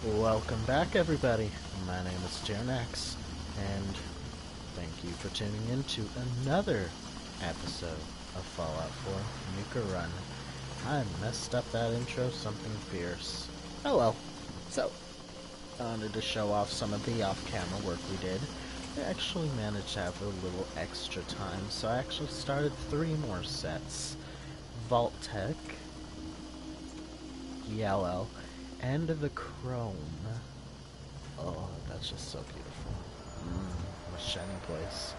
Welcome back, everybody. My name is Tyrnax, and thank you for tuning in to another episode of Fallout 4 Nuka-Run. I messed up that intro something fierce. Oh well. So, I wanted to show off some of the off-camera work we did. I actually managed to have a little extra time, so I actually started 3 more sets. Vault Tech, Yellow, and the Chrome. Oh, that's just so beautiful. The shiny place.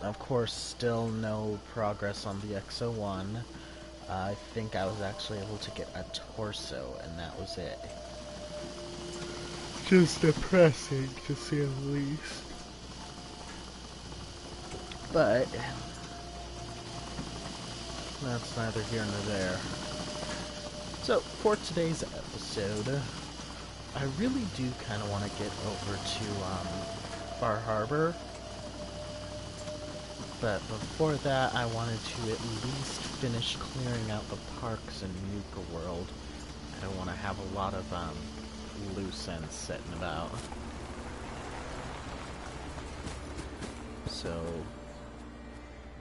Of course, still no progress on the XO1. I think I was actually able to get a torso, and that was it. Just depressing, to say the least. But that's neither here nor there. So, for today's episode, I really do kind of want to get over to Bar Harbor. But before that, I wanted to at least finish clearing out the parks in Nuka World. I don't want to have a lot of loose ends sitting about. So,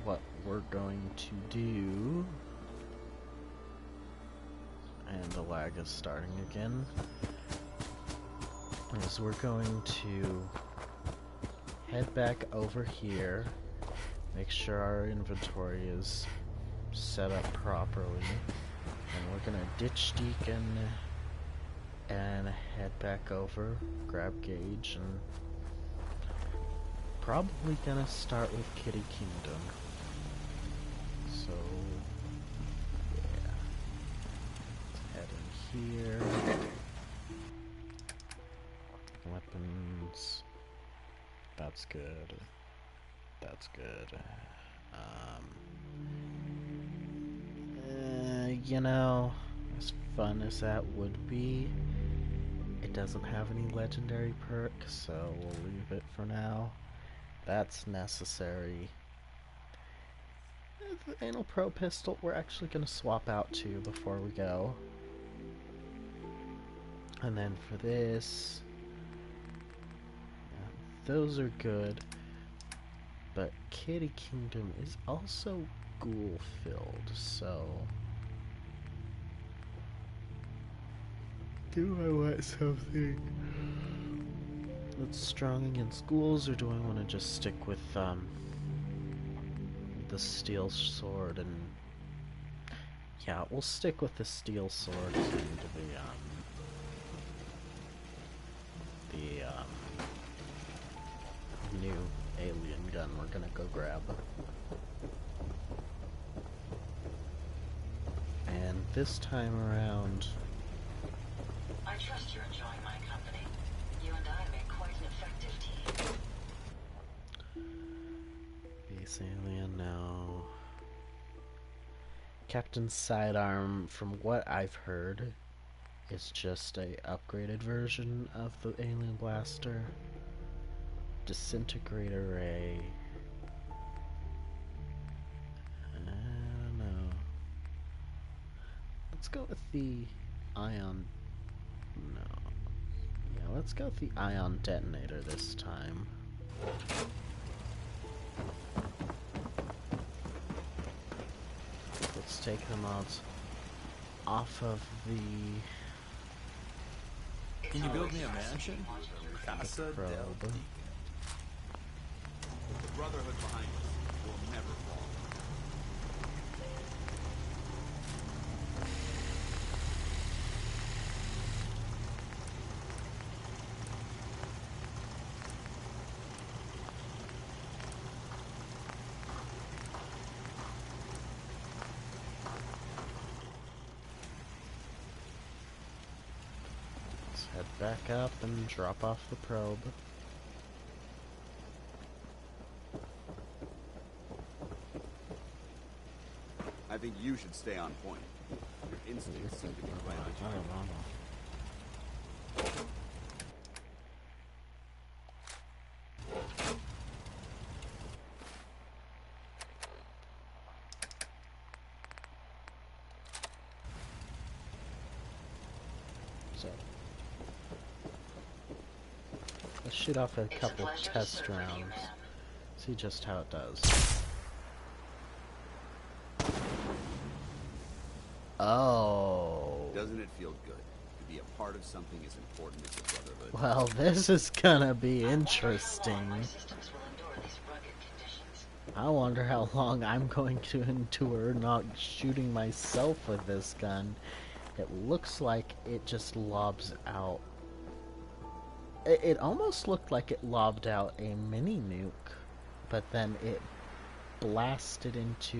what we're going to do, and the lag is starting again, is we're going to head back over here, make sure our inventory is set up properly, and we're gonna ditch Deacon and head back over, grab Gage, and probably gonna start with Kitty Kingdom. So, yeah. Let's head in here. Weapons. That's good. That's good. You know, as fun as that would be, it doesn't have any legendary perks, so we'll leave it for now. That's necessary. The Anal Pro Pistol we're actually going to swap out to before we go. And then for this, yeah, those are good. But Kitty Kingdom is also ghoul-filled, so do I want something that's strong against ghouls, or do I want to just stick with the steel sword? And yeah, we'll stick with the steel sword and the new alien gun we're gonna go grab. And this time around, I trust you're enjoying my company. You and I make quite an effective team. base alien, no. Captain's sidearm, from what I've heard, is just a upgraded version of the alien blaster. Disintegrator ray. I don't know. Let's go with the ion. No. Yeah, let's go with the ion detonator this time. Let's take them out off of the. Can you build me a mansion? Casa probe. del Deacon. The Brotherhood behind us will never fall. Let's head back up and drop off the probe. I think you should stay on point. Your instincts seem to be right on I you. don't know. So let's shoot off a couple test rounds. See just how it does. Oh. Doesn't it feel good to be a part of something as important as the Brotherhood? Well, this is gonna be interesting. I wonder how long I'm going to endure not shooting myself with this gun. It looks like it just lobs out. It almost looked like it lobbed out a mini nuke, but then it blasted into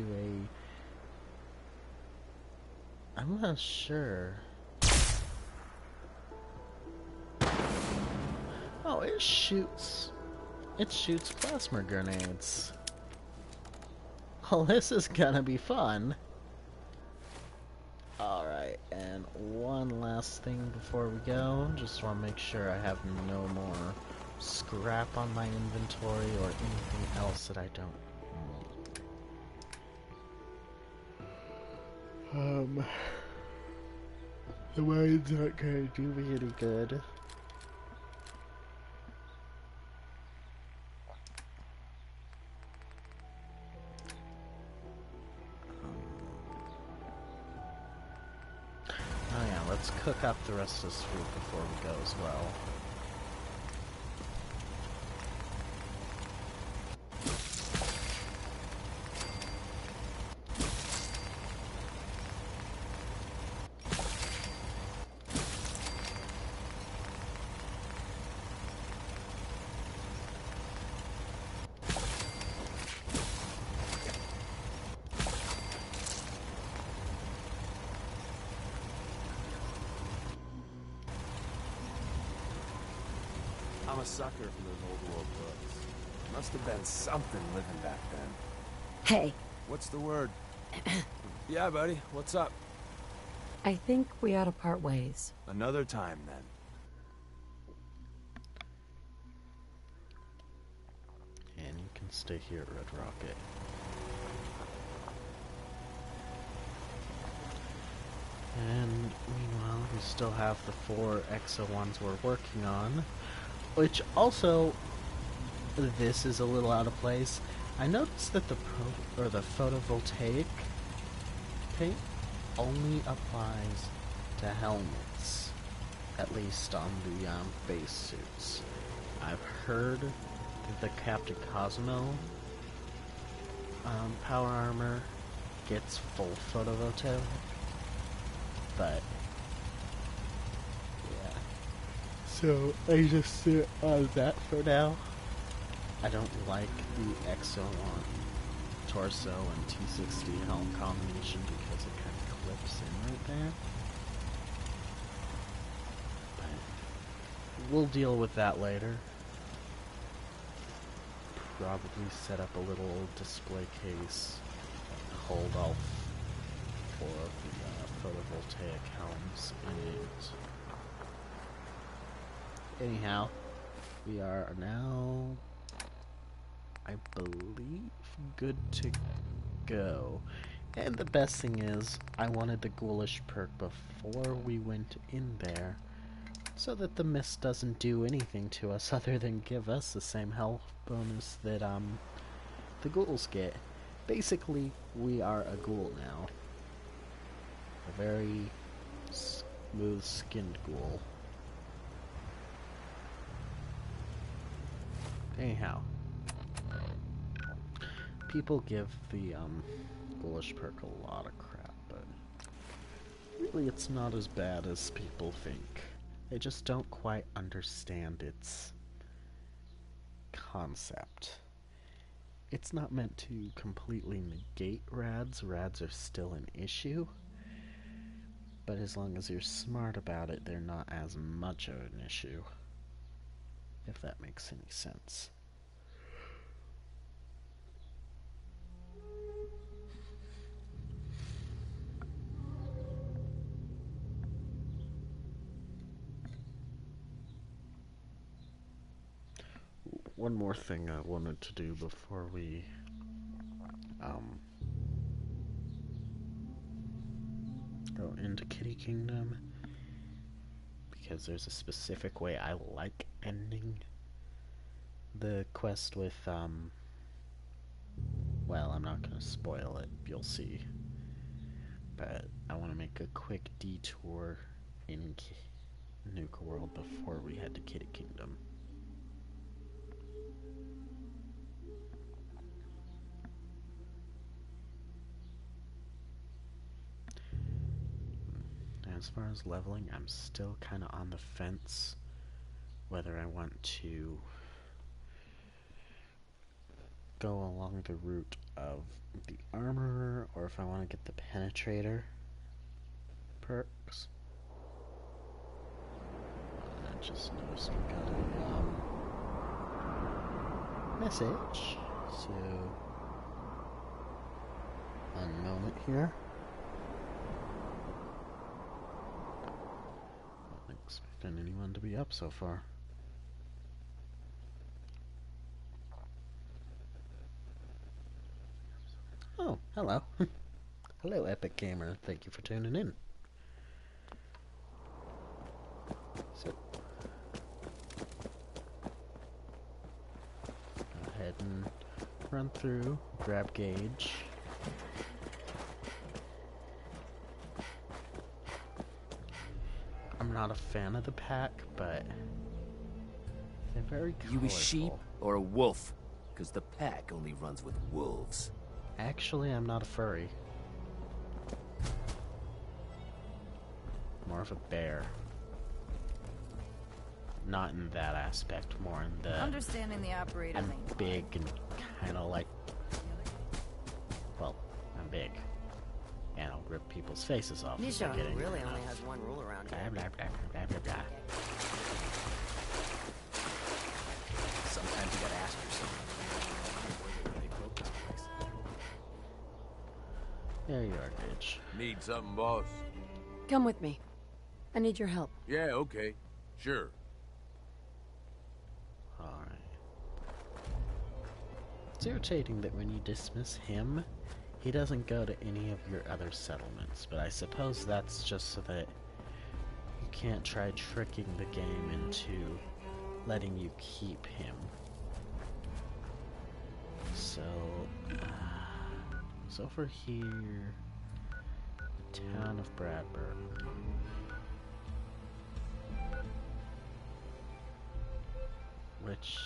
a... I'm not sure. Oh, it shoots plasma grenades. Well, this is gonna be fun. Alright, and one last thing before we go. Just want to make sure I have no more scrap on my inventory or anything else that I don't need. The mine's not gonna do me any good. Oh yeah, let's cook up the rest of this food before we go as well. I'm a sucker for those old world books. Must have been something living back then. Hey, What's the word? Yeah, buddy, what's up? I think we ought to part ways. Another time, then. And you can stay here at Red Rocket. And meanwhile, we still have the 4 EXO-1s we're working on. Which also, this is a little out of place. I noticed that the photovoltaic paint only applies to helmets, at least on the base suits. I've heard the Captain Cosmo power armor gets full photovoltaic, but yeah. So I just sit on that for now. I don't like the EXO on torso and T60 helm combination because it kind of clips in right there. But we'll deal with that later. Probably set up a little display case and hold all 4 of the photovoltaic helms in it. Anyhow, we are now, I believe, good to go. And the best thing is, I wanted the ghoulish perk before we went in there, so that the mist doesn't do anything to us other than give us the same health bonus that the ghouls get. Basically, we are a ghoul now. A very smooth-skinned ghoul. Anyhow, people give the ghoulish perk a lot of crap, but really it's not as bad as people think. They just don't quite understand its concept. It's not meant to completely negate rads. Rads are still an issue, but as long as you're smart about it, they're not as much of an issue, if that makes any sense. One more thing I wanted to do before we go into Kitty Kingdom, because there's a specific way I like ending the quest with, well, I'm not going to spoil it, you'll see. But I want to make a quick detour in Nuka World before we head to Kitty Kingdom. As far as leveling, I'm still kind of on the fence whether I want to go along the route of the armorer or if I want to get the penetrator perks. I just noticed we got a message, so one moment here. Not expecting anyone to be up so far. Oh, hello. Hello, Epic Gamer. Thank you for tuning in. So, go ahead and run through, grab Gage. I'm not a fan of the pack, but they're very colorful. You a sheep or a wolf? Because the pack only runs with wolves. Actually, I'm not a furry. More of a bear. Not in that aspect, more in the... Understanding the operator I'm main big and kind of like... Well, I'm big. And I'll rip people's faces off. Nisha getting really only has one rule around here. blah, blah, blah, blah, blah. Sometimes you gotta ask yourself. There you are, Gage. Need something, boss? Come with me. I need your help. Yeah, okay. Sure. Alright. It's irritating that when you dismiss him, he doesn't go to any of your other settlements, but I suppose that's just so that you can't try tricking the game into letting you keep him. So, so over here, the town of Bradburn. Which,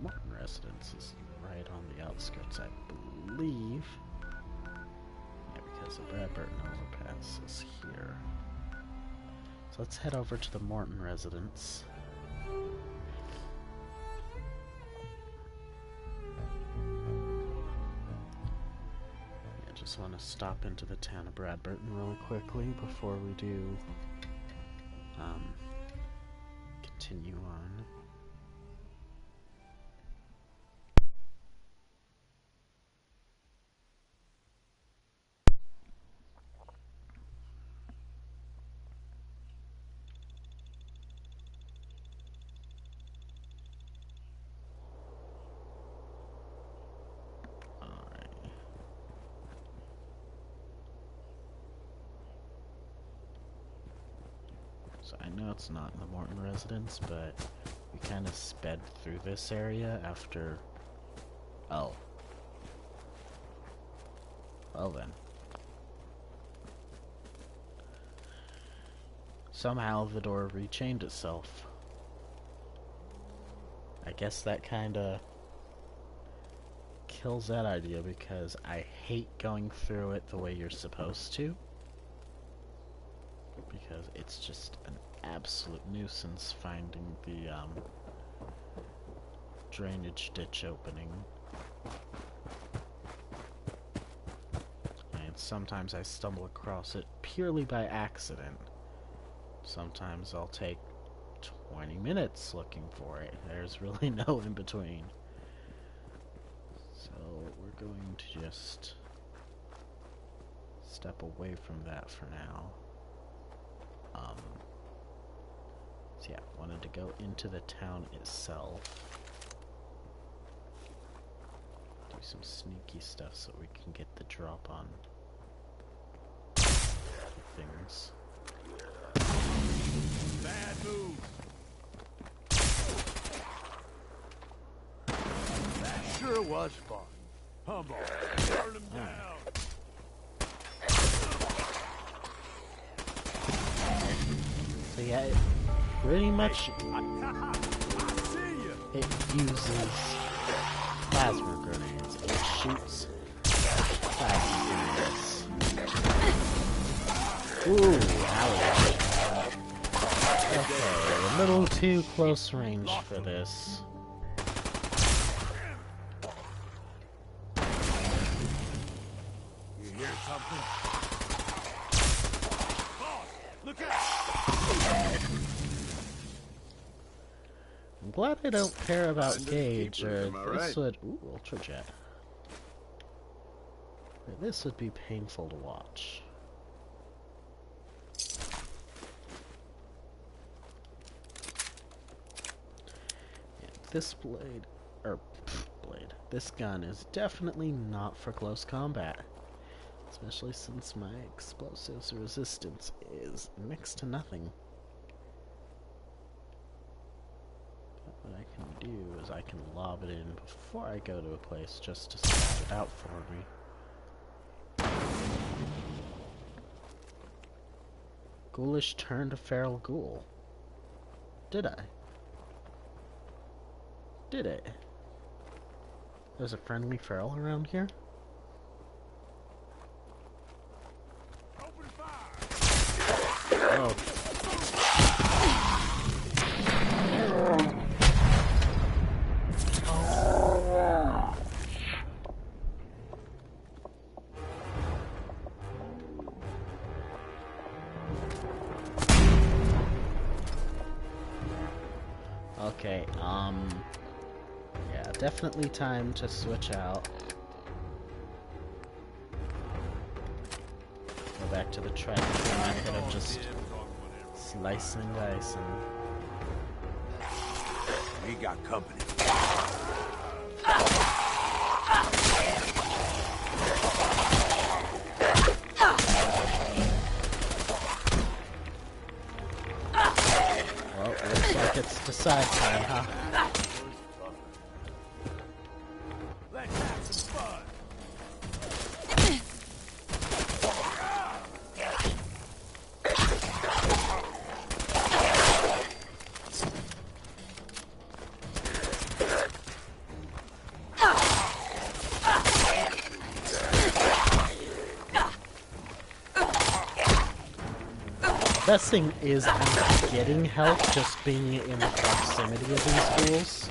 Martin residence is right on the outskirts, I believe. Yeah, because the Bradburn overpass is here. So let's head over to the Morton residence. I just want to stop into the town of Bradburn really quickly before we do continue on. So I know it's not in the Morton residence, but we kind of sped through this area after... Oh. Well then. Somehow the door rechained itself. I guess that kind of kills that idea because I hate going through it the way you're supposed to. Because it's just an absolute nuisance finding the drainage ditch opening. And sometimes I stumble across it purely by accident. Sometimes I'll take 20 minutes looking for it. There's really no in between. So we're going to just step away from that for now. So yeah, wanted to go into the town itself. Do some sneaky stuff so we can get the drop on things. Bad move. It was fun. Humble. Burn him down. So yeah, it pretty much I see you. it uses plasma grenades. It shoots plasma grenades. Ooh, ouch. Okay, a little too close range for this. You hear something? Boss, look out! I'm glad I don't care about Finders gauge, keepers, or am I this right? would... Ooh, Ultra Jet. This would be painful to watch. Yeah, this blade... This gun is definitely not for close combat. Especially since my explosives resistance is next to nothing. But what I can do is I can lob it in before I go to a place just to scout it out for me. Ghoulish turned to feral ghoul. Did I? Did it? There's a friendly feral around here? Open fire! Oh. Okay, yeah, definitely time to switch out. Go back to the track method of just slicing and dicing. We got company. Well, looks like it's decide time, huh? Let's have some fun. Best thing is I'm getting health just being in the proximity of these ghouls.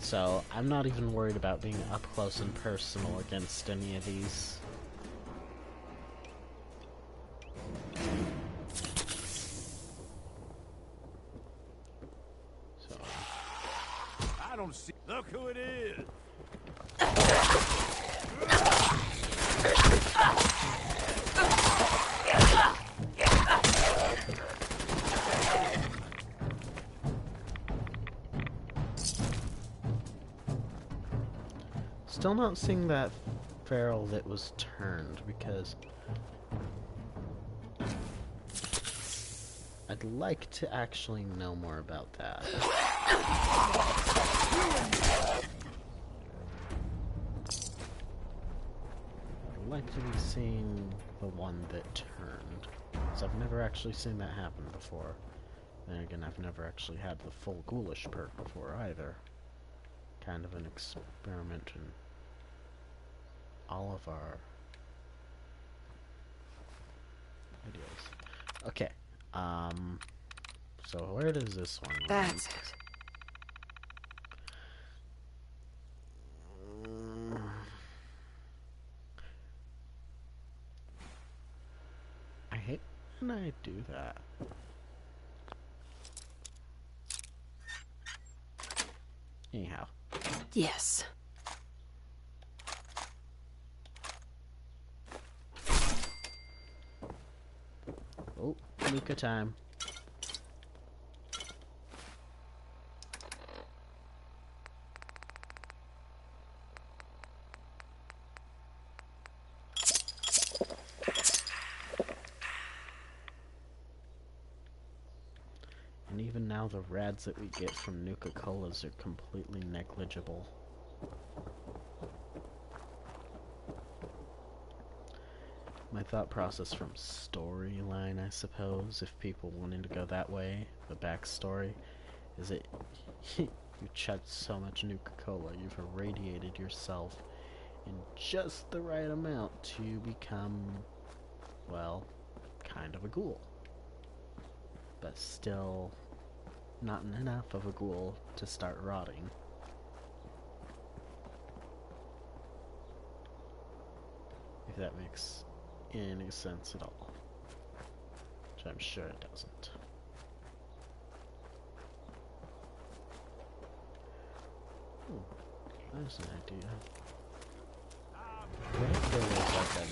So I'm not even worried about being up close and personal against any of these. So I don't see. Look who it is. still not seeing that feral that was turned, because I'd like to actually know more about that. I'd like to be seeing the one that turned, because I've never actually seen that happen before. Then again, I've never actually had the full ghoulish perk before either. Kind of an experiment in all of our videos. Okay, so where does this one lead? That's it. I hate when I do that. Anyhow. Yes. Oh, Nuka time. now the rads that we get from Nuka-Colas are completely negligible. My thought process from storyline, I suppose, if people wanted to go that way, the backstory, is that you chugged so much Nuka-Cola, you've irradiated yourself in just the right amount to become, well, kind of a ghoul. But still not enough of a ghoul to start rotting. If that makes any sense at all. Which I'm sure it doesn't. There's an idea. What if there was like a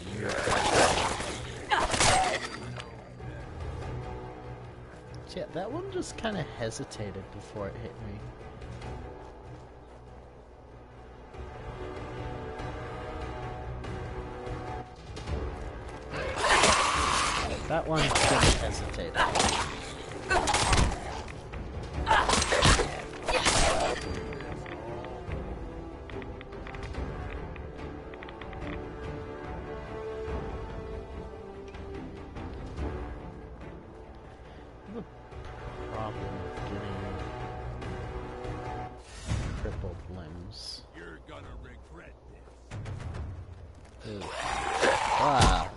yeah, that one just kind of hesitated before it hit me. That one just hesitated. Wow.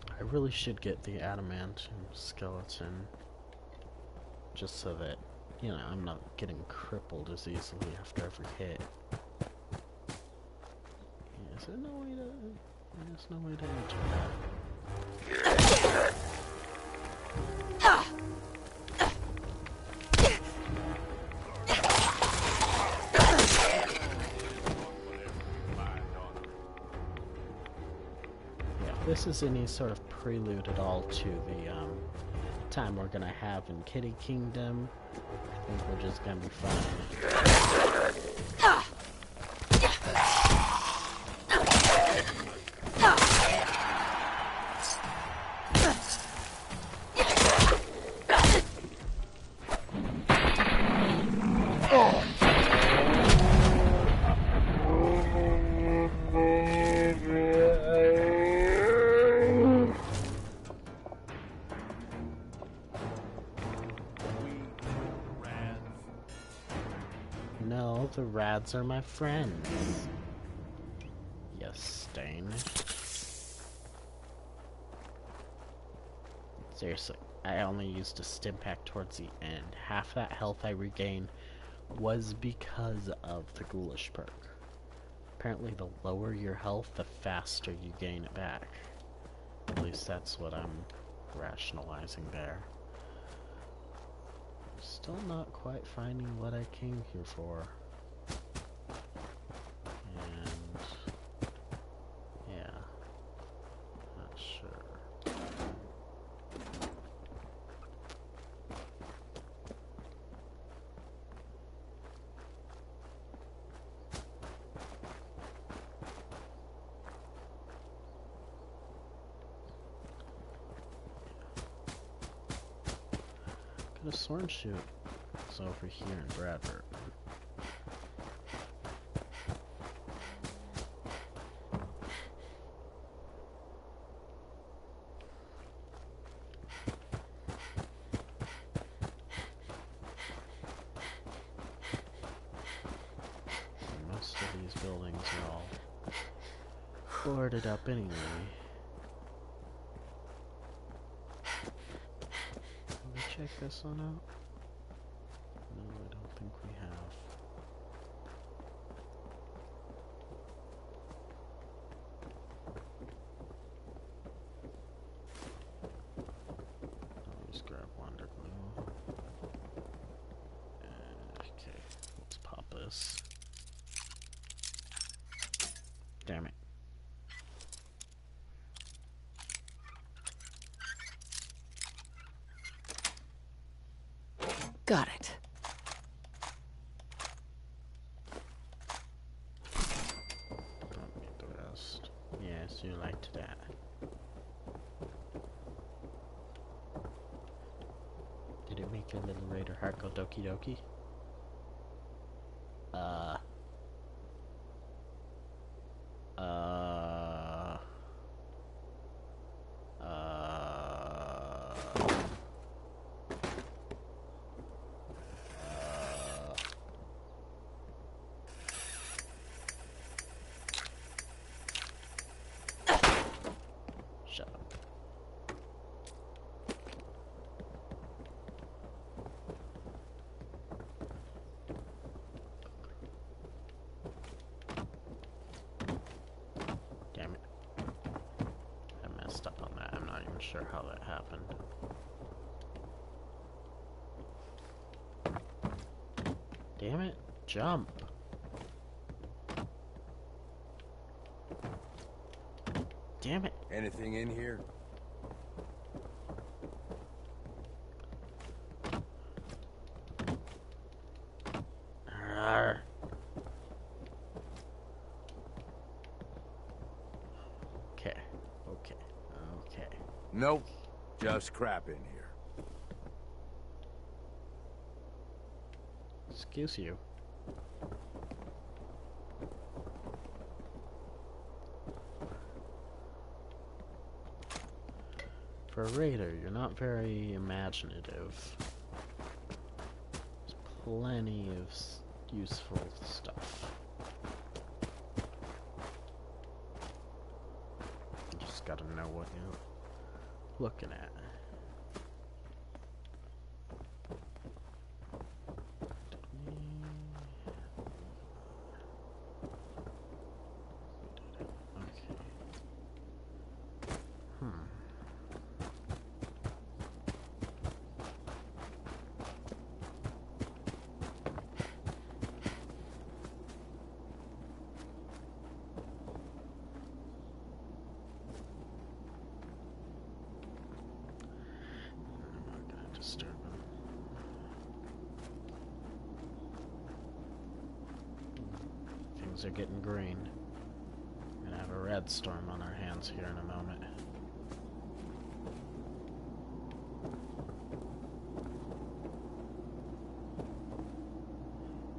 I really should get the adamantium skeleton just so that, you know, I'm not getting crippled as easily after every hit. Yeah, is there no way to... There's no way to enter that. Yeah, if this is any sort of prelude at all to the time we're gonna have in Kitty Kingdom, I think we're just gonna be fine. No, the rads are my friends. Yes, Stain. Seriously, I only used a stim pack towards the end. Half that health I regained was because of the ghoulish perk. Apparently the lower your health, the faster you gain it back. At least that's what I'm rationalizing there. Still not quite finding what I came here for. And yeah, not sure. Could have sworn shoot is over here in Bradford. Most of these buildings are all boarded up anyway. Can we check this one out? No, I don't think we have. I'll just grab Wonder Glue. Okay, let's pop this. Damn it. Got it. Yes, you liked that. Did it make your little raider heart go doki doki? Shut up. Damn it. I messed up on that. I'm not even sure how that happened. Damn it. Jump. Damn it. Anything in here? Arrgh. Okay. Okay. Okay. Nope. Just crap in here. Excuse you. For a raider, you're not very imaginative. There's plenty of useful stuff. You just gotta know what you're looking at. Things are getting green. We're gonna have a red storm on our hands here in a moment.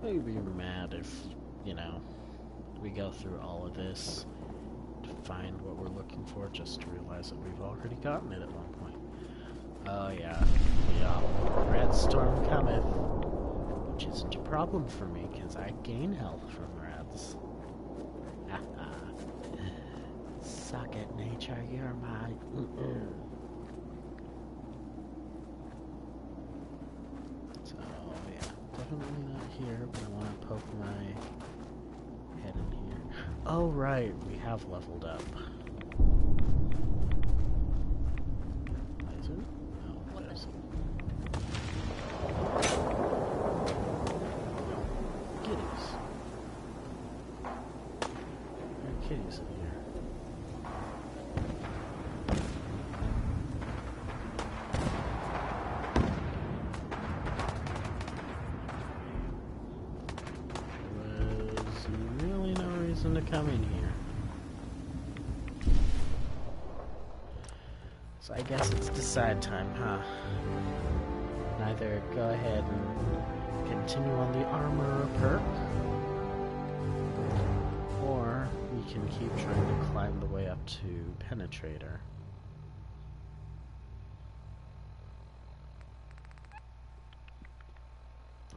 I'd be mad if, you know, we go through all of this to find what we're looking for just to realize that we've already gotten it at one point. Oh yeah, red storm coming. Which isn't a problem for me, because I gain health from reds. Suck it, nature, you're my... So, yeah, definitely not here, but I want to poke my head in here. Oh, right, we have leveled up. Is it? No, it isn't. Kitties. There are kitties in here. There was really no reason to come in here. So I guess it's decide time, huh? Either go ahead and continue on the armor perk, or we can keep trying to climb the way up to Penetrator.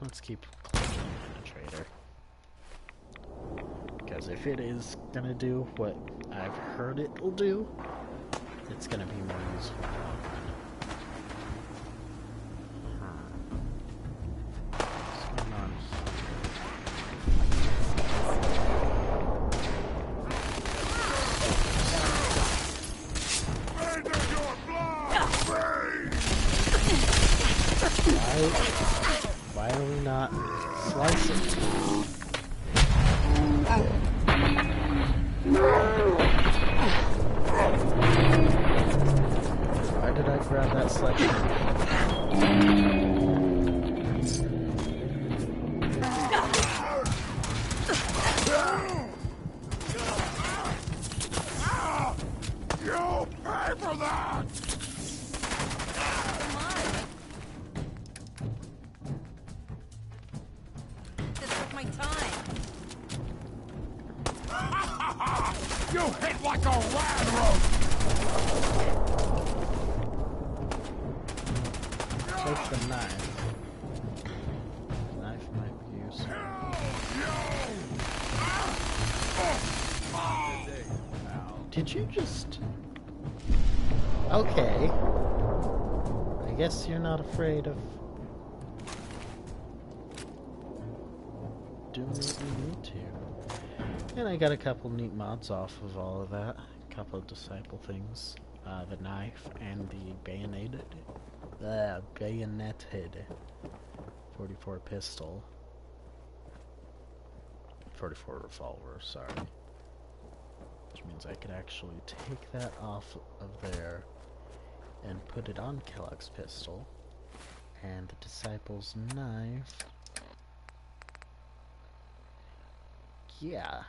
Let's keep climbing Penetrator. Because if it is gonna do what I've heard it will do, it's gonna be more useful. Why are we not slicing? Why did I You hit like a ladrobe! Take the knife. The knife might be useful. Did you just... Okay. I guess you're not afraid of doing what you need to. And I got a couple neat mods off of all of that. A couple of disciple things. The knife and the bayoneted 44 pistol. 44 revolver, sorry. Which means I could actually take that off of there and put it on Kellogg's pistol. And the disciple's knife. Yeah.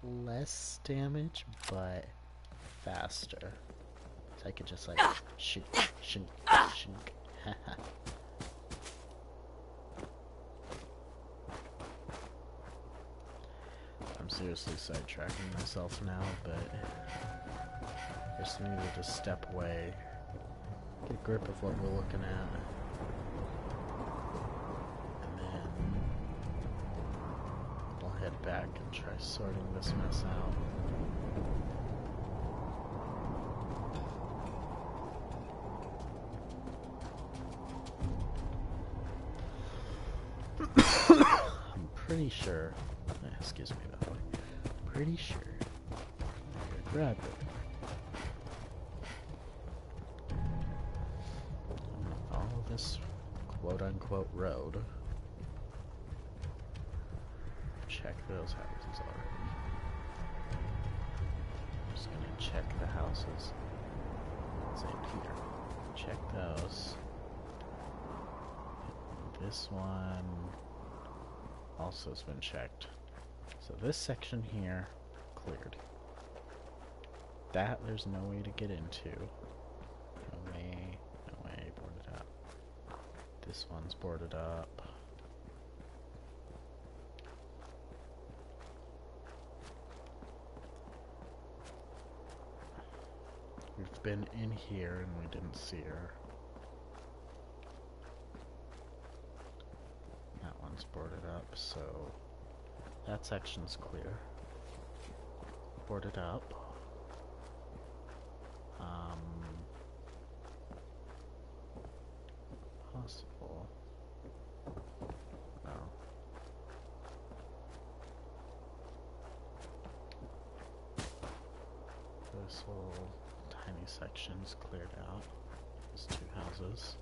Less damage, but faster. So I could just like shoot, shoot, shoot. I'm seriously sidetracking myself now, but I just needed to step away, get a grip of what we're looking at, and then I'll head back and try sorting this mess out. I'm pretty sure, excuse me by the way, pretty sure I grabbed it. I'm gonna follow this quote-unquote road. Check those houses already. I'm just gonna check the houses. St. Peter. Check those. This one also has been checked. So this section here, cleared. That there's no way to get into. No way, boarded up. This one's boarded up. We've been in here and we didn't see her. That one's boarded up, so that section's clear. Boarded up. Possible. No. This little tiny section's cleared out. There's two houses.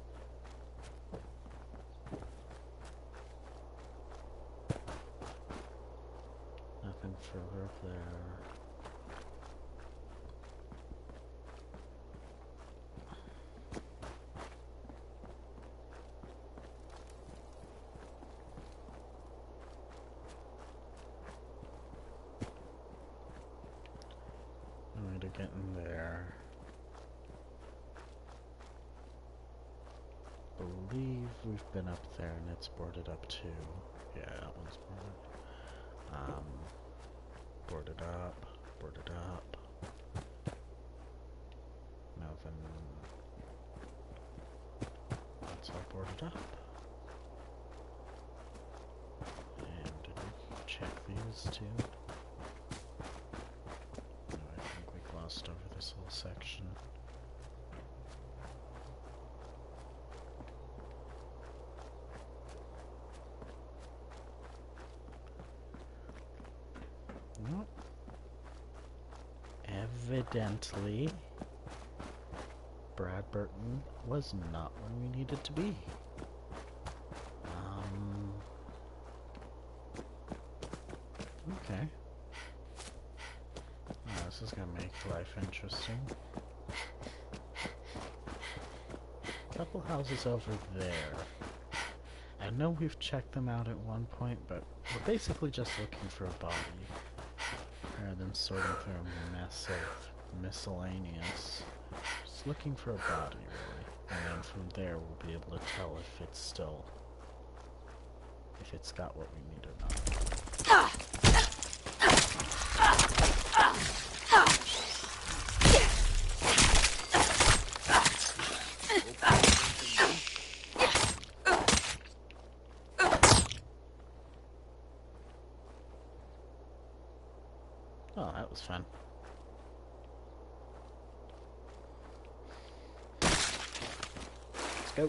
Nothing further up there. No way to get in there. Believe we've been up there and it's boarded up too. Yeah, that one's boarded. Boarded up, boarded up. Nothing. That's all boarded up. And did we check these too? No, I think we glossed over this whole section. Nope. Evidently, Brad Burton was not where we needed to be. Okay. Oh, this is gonna make life interesting. Couple houses over there. I know we've checked them out at one point, but we're basically just looking for a body. Rather than sorting through a mess of miscellaneous. Just looking for a body, really. And then from there we'll be able to tell if it's still... if it's got what we need or not. Oh, that was fun. Let's go.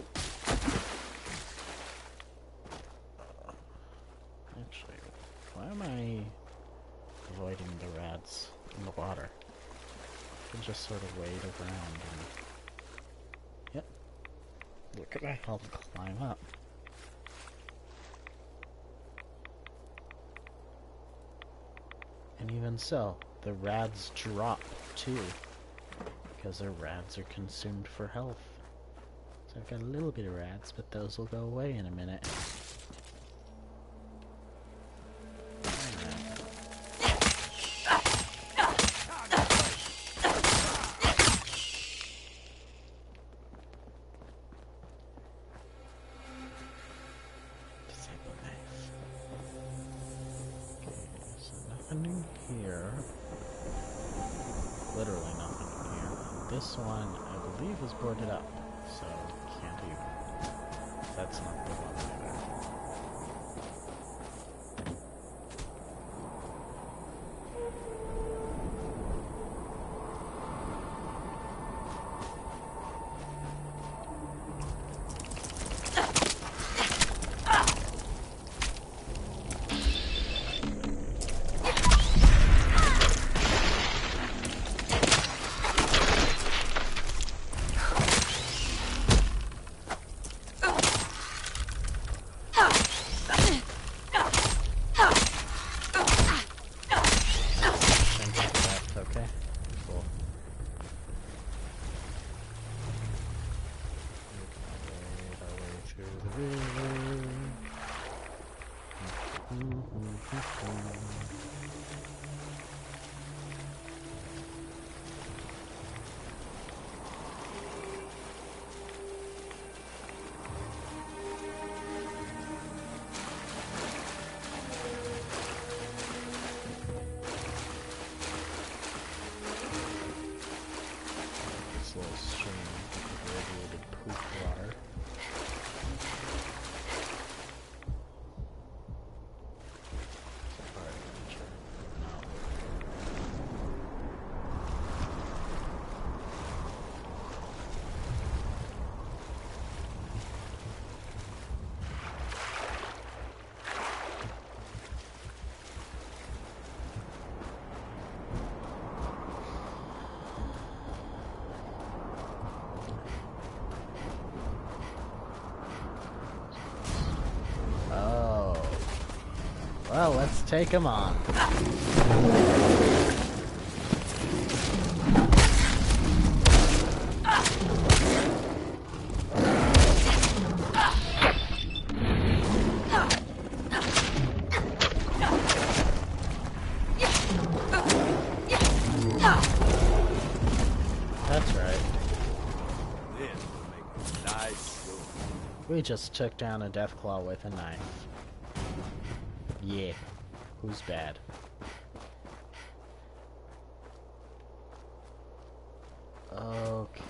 Actually, why am I avoiding the rats in the water? I can just sort of wade around and... Yep. Look at that. I'll climb up. And even so, the rads drop too, because their rads are consumed for health. So I've got a little bit of rads, but those will go away in a minute. Disable knife. Okay, so nothing in here. Literally nothing in here. This one, I believe, is boarded up, so can't even. That's not the one either. Okay, cool. Make our way through the river. This little stream of radiated poop water. Fire adventure. No. Oh. Well, let's take him on. That's right. This will make a nice sword. We just took down a Deathclaw with a knife. Yeah. Who's bad? Okay.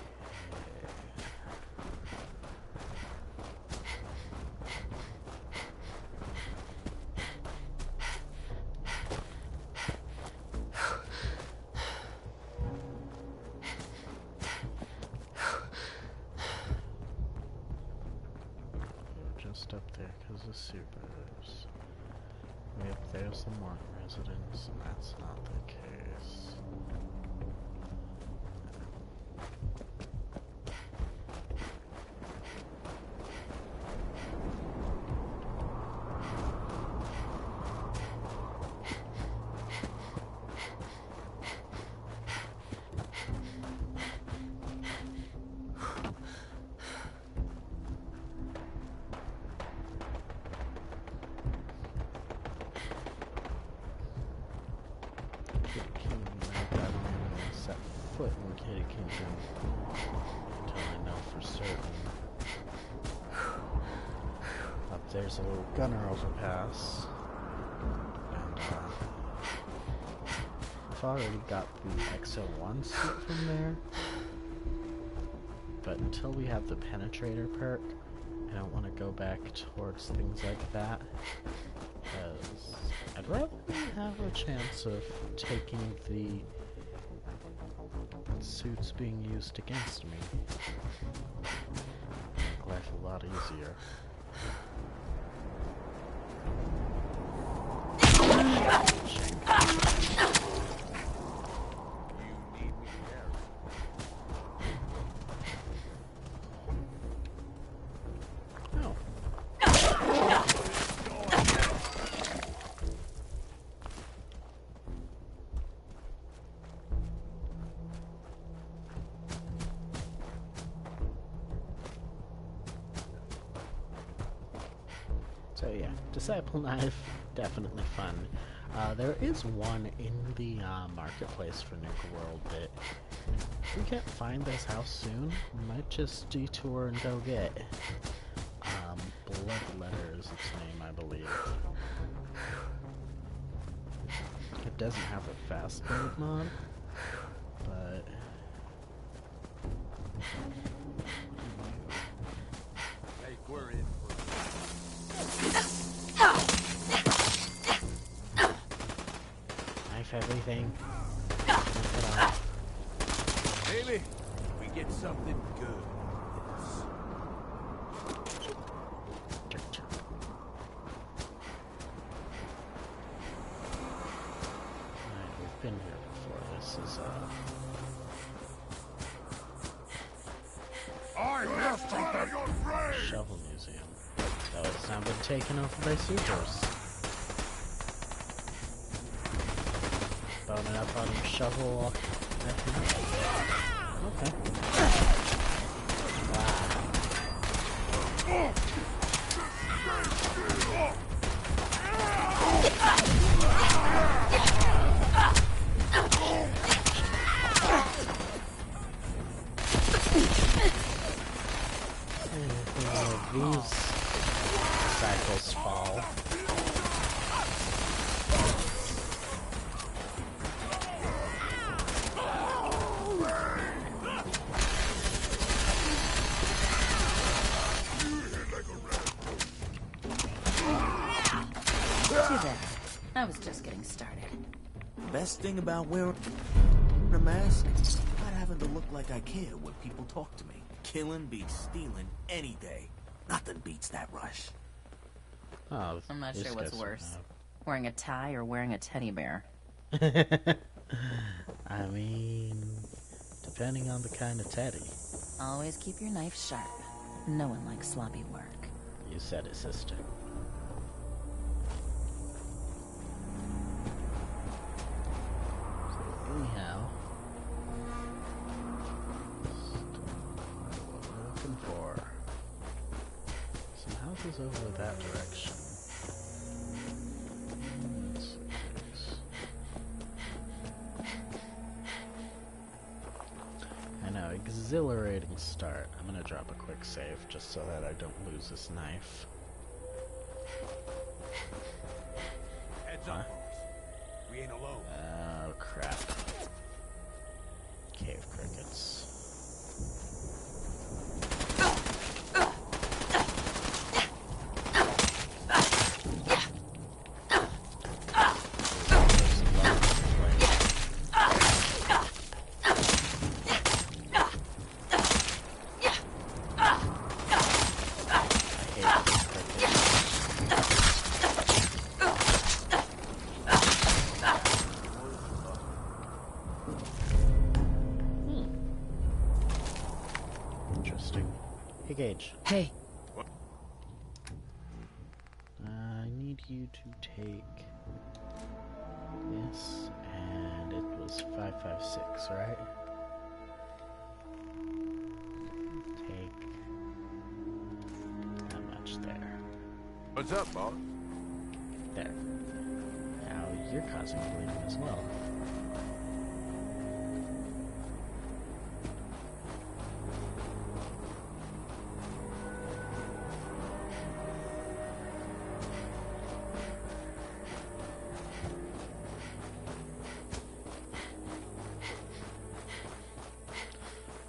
Just up there because of supers. Yep, there's the Morton residence, and that's not the case. Kitty Kingdom, I don't even set foot in Kitty Kingdom until I know for certain. Up there's a little gunner overpass, and I've already got the XO1 suit from there, but until we have the Penetrator perk, I don't want to go back towards things like that, because I I'd rather have a chance of taking the suits being used against me. Make life a lot easier. Oh. So yeah, Disciple Knife, definitely fun. There is one in the marketplace for Nuka World that if we can't find this house soon, we might just detour and go get. Bloodletter is its name, I believe. It doesn't have a fast build mod, but Hey, we're in. knife everything. Maybe we get something good. Alright, we've been here before. This is Shovel Museum. Though it's now been taken over by supers. Boning up on your shovel. Okay. These cycles fall. Too bad. I was just getting started. Best thing about wearing a mask? Not having to look like I care when people talk to me. Killing beats stealing any day. Nothing beats that rush. Oh, I'm not this sure what's guy's worse. Wearing a tie or wearing a teddy bear? I mean, depending on the kind of teddy. Always keep your knife sharp. No one likes sloppy work. You said it, sister. So anyhow, what we're looking for. Some houses over that direction. I know, exhilarating start. I'm gonna drop a quick save just so that I don't lose this knife. Heads up, folks. We ain't alone. Oh crap. Cave crickets. Gage. Hey, I need you to take this, and it was 556, right? Take how much there? What's up, boss? There. Now you're causing bleeding as well.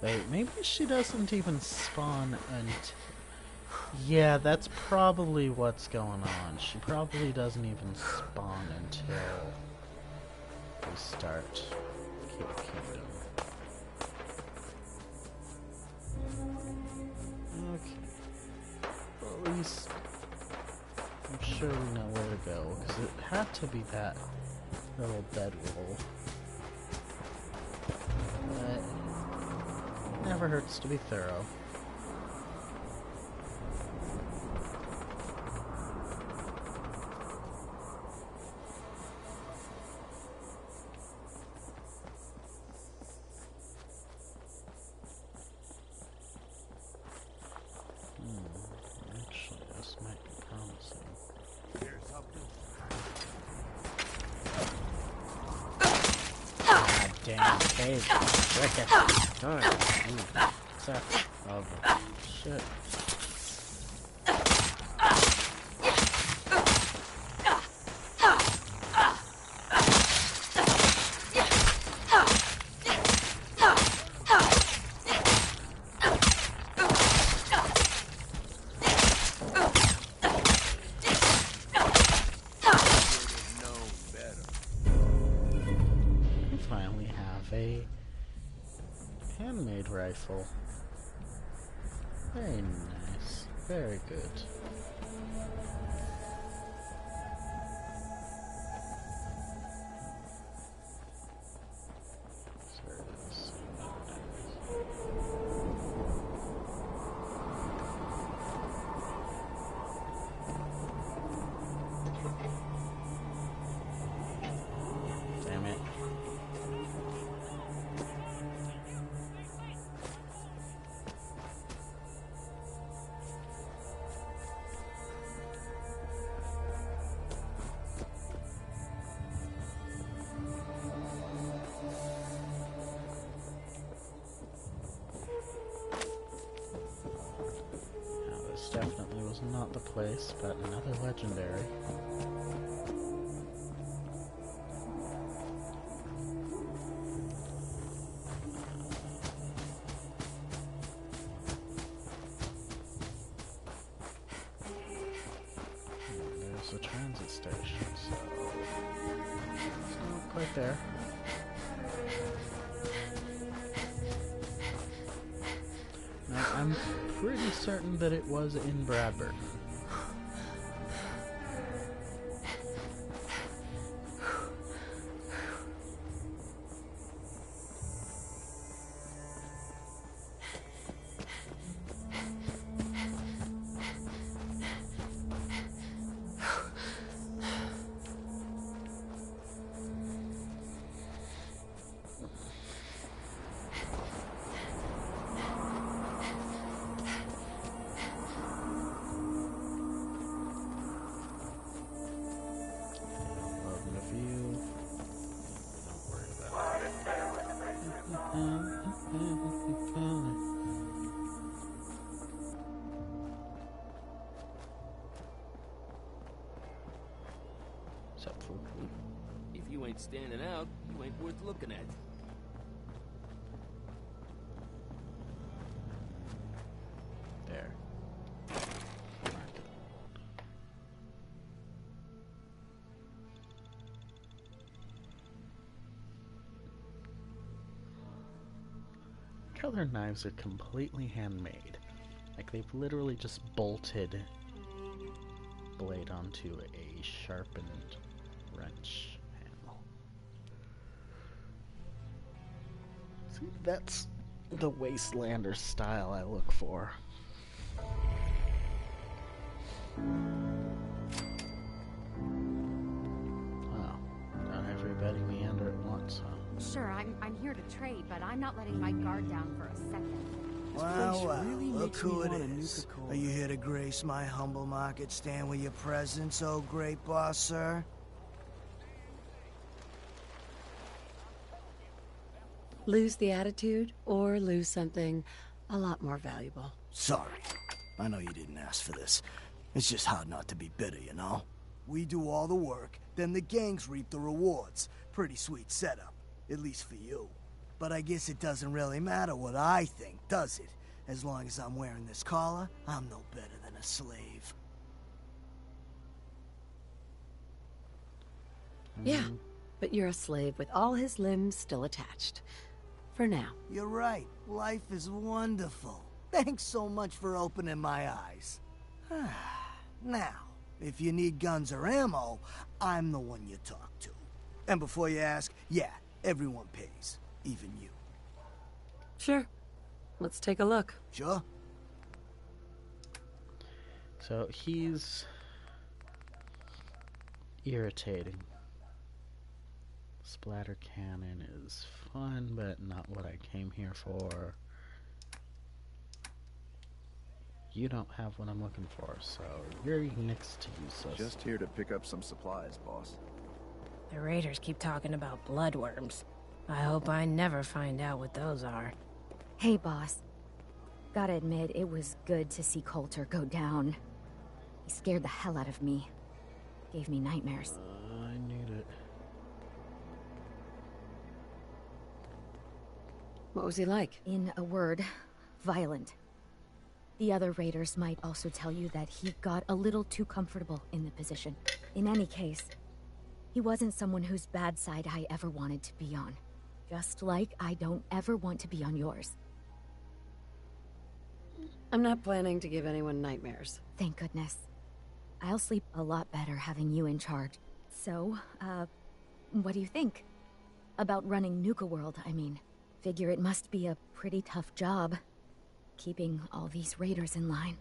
Wait, maybe she doesn't even spawn and... Yeah, that's probably what's going on. She probably doesn't even spawn until we start Kid Kingdom. Okay. Well, at least I'm sure we know where to go, because it had to be that little bedroll. But it never hurts to be thorough. Actually, this might be promising. Here's something. God damn cake. Wicked. Oh, shit. We finally have a handmade rifle. Very nice. Very good. There it is. Damn it. Now, this definitely was not the place, but another legendary. There's a transit station, so it's not quite there. Now, I'm pretty certain that it was in Bradburn. Loving the view. Don't worry about it. Except for If you ain't standing out, you ain't worth looking at. there. Mark it. How their knives are completely handmade. Like they've literally just bolted blade onto a sharpened wrench handle. See, that's the Wastelander style I look for. Wow, not everybody meander at once, huh? Sure, I'm here to trade, but I'm not letting my guard down for a second. Well, well, really look makes me who it want a is. Nuka-Cola. Are you here to grace my humble market stand with your presence, oh great boss, sir? Lose the attitude or lose something a lot more valuable. Sorry. I know you didn't ask for this. It's just hard not to be bitter, you know? We do all the work, then the gangs reap the rewards. Pretty sweet setup, at least for you. But I guess it doesn't really matter what I think, does it? As long as I'm wearing this collar, I'm no better than a a slave. Yeah, but you're a slave with all his limbs still attached. For now. You're right. Life is wonderful. Thanks so much for opening my eyes. Now, if you need guns or ammo, I'm the one you talk to. And before you ask, yeah, everyone pays. Even you. Sure. Let's take a look. Sure? So he's irritating. Splatter cannon is fun, but not what I came here for. You don't have what I'm looking for, so you're next to useless. Just here to pick up some supplies, boss. The raiders keep talking about bloodworms. I hope I never find out what those are. Hey, boss. Gotta admit, it was good to see Coulter go down. He scared the hell out of me. Gave me nightmares. I need it. What was he like? In a word, violent. The other raiders might also tell you that he got a little too comfortable in the position. In any case, he wasn't someone whose bad side I ever wanted to be on. Just like I don't ever want to be on yours. I'm not planning to give anyone nightmares. Thank goodness. I'll sleep a lot better having you in charge. So, what do you think? About running Nuka World, I mean. Figure it must be a pretty tough job, keeping all these raiders in line.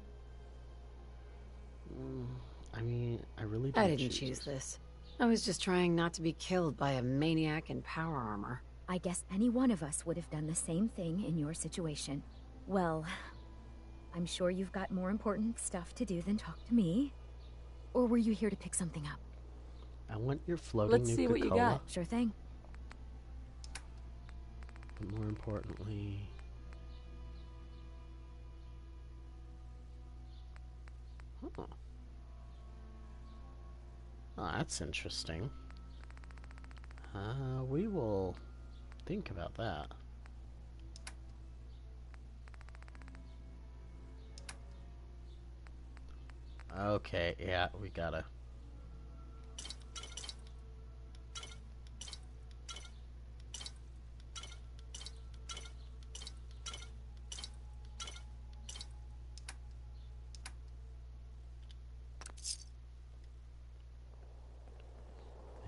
I mean, I really I didn't choose this. I was just trying not to be killed by a maniac in power armor. I guess any one of us would have done the same thing in your situation. Well, I'm sure you've got more important stuff to do than talk to me. Or were you here to pick something up? I want your floating Let's see what you Nuka-Cola. got. Sure thing. But more importantly... Huh. Oh, that's interesting. We will think about that. Okay, yeah, we gotta...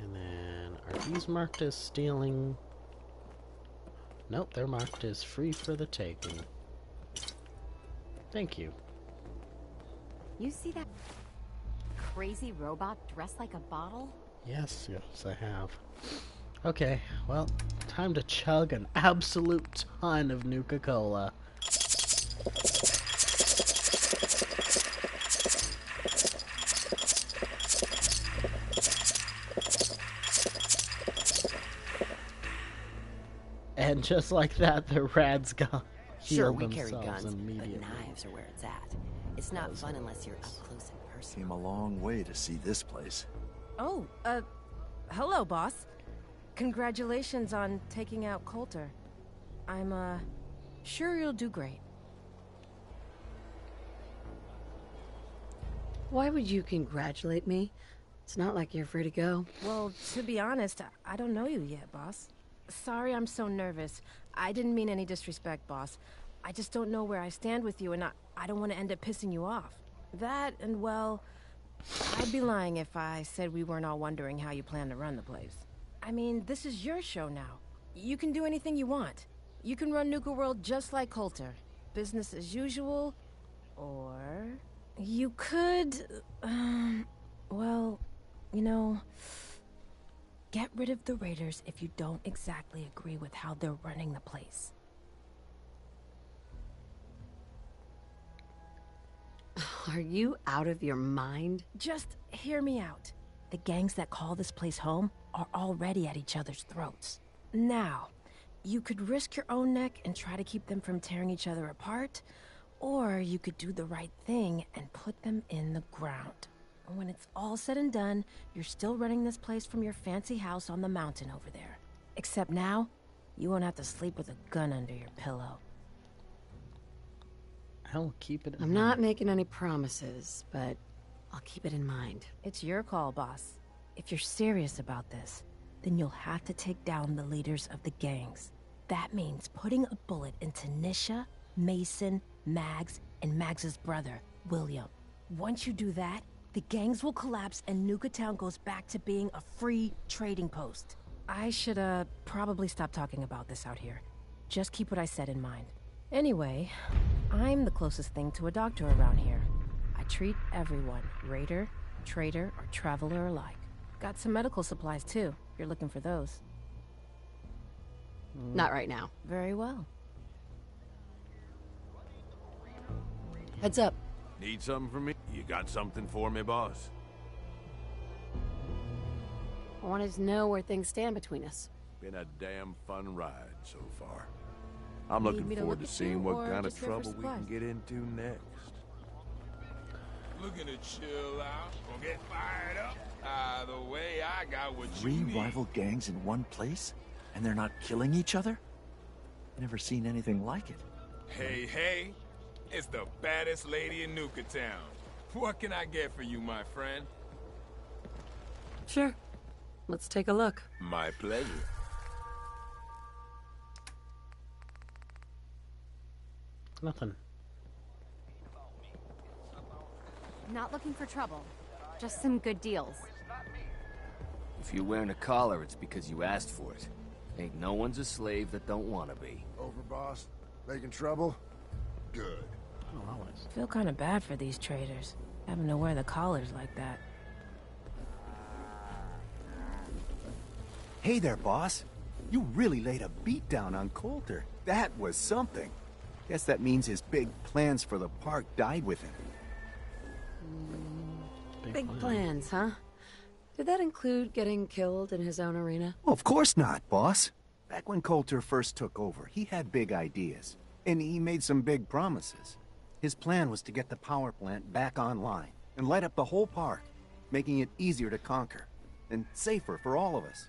And then, are these marked as stealing? Nope, they're marked as free for the taking. Thank you. You see that crazy robot dressed like a bottle? Yes, yes, I have. Okay, well, time to chug an absolute ton of Nuka-Cola. And just like that, the rads got Sure, healed we carry themselves guns, immediately. but knives are where it's at. It's not fun unless you're up close and personal. Came a long way to see this place. Oh, hello, boss. Congratulations on taking out Coulter. I'm, sure you'll do great. Why would you congratulate me? It's not like you're free to go. Well, to be honest, I don't know you yet, boss. Sorry I'm so nervous. I didn't mean any disrespect, boss. I just don't know where I stand with you, and I don't want to end up pissing you off. That, and well, I'd be lying if I said we weren't all wondering how you plan to run the place. I mean, this is your show now. You can do anything you want. You can run Nuka World just like Coulter. Business as usual, or you could, well, you know, get rid of the raiders if you don't exactly agree with how they're running the place. Are you out of your mind? Just hear me out. The gangs that call this place home are already at each other's throats. Now, you could risk your own neck and try to keep them from tearing each other apart, or you could do the right thing and put them in the ground. When it's all said and done, you're still running this place from your fancy house on the mountain over there. Except now, you won't have to sleep with a gun under your pillow. I'll keep it in I'm mind. not making any promises, but I'll keep it in mind. It's your call, boss. If you're serious about this, then you'll have to take down the leaders of the gangs. That means putting a bullet into Nisha, Mason, Mags, and Mags's brother, William. Once you do that, the gangs will collapse and Nuka Town goes back to being a free trading post. I should, probably stop talking about this out here. Just keep what I said in mind. Anyway, I'm the closest thing to a doctor around here. I treat everyone, raider, trader, or traveler alike. Got some medical supplies, too, if you're looking for those. Not right now. Very well. Heads up. Need something from me? You got something for me, boss? I wanted to know where things stand between us. Been a damn fun ride so far. I'm Need looking me to forward look to at seeing you, what or kind of just here for trouble we can supplies? get into next. Looking to chill out or get fired up? Either way, I got what you Three need. rival gangs in one place? And they're not killing each other? Never seen anything like it. Hey, hey, it's the baddest lady in Nuka Town. What can I get for you, my friend? Sure. Let's take a look. My pleasure. Nothing. Not looking for trouble. Just some good deals. If you're wearing a collar, it's because you asked for it. Ain't no one's a slave that don't want to be. Over, boss? Making trouble? Good. Oh, always. Feel kind of bad for these traders, having to wear the collars like that. Hey there, boss. You really laid a beat down on Coulter. That was something. Guess that means his big plans for the park died with him. Big plans, huh? Did that include getting killed in his own arena? Well, of course not, boss. Back when Coulter first took over, he had big ideas. And he made some big promises. His plan was to get the power plant back online and light up the whole park, making it easier to conquer and safer for all of us.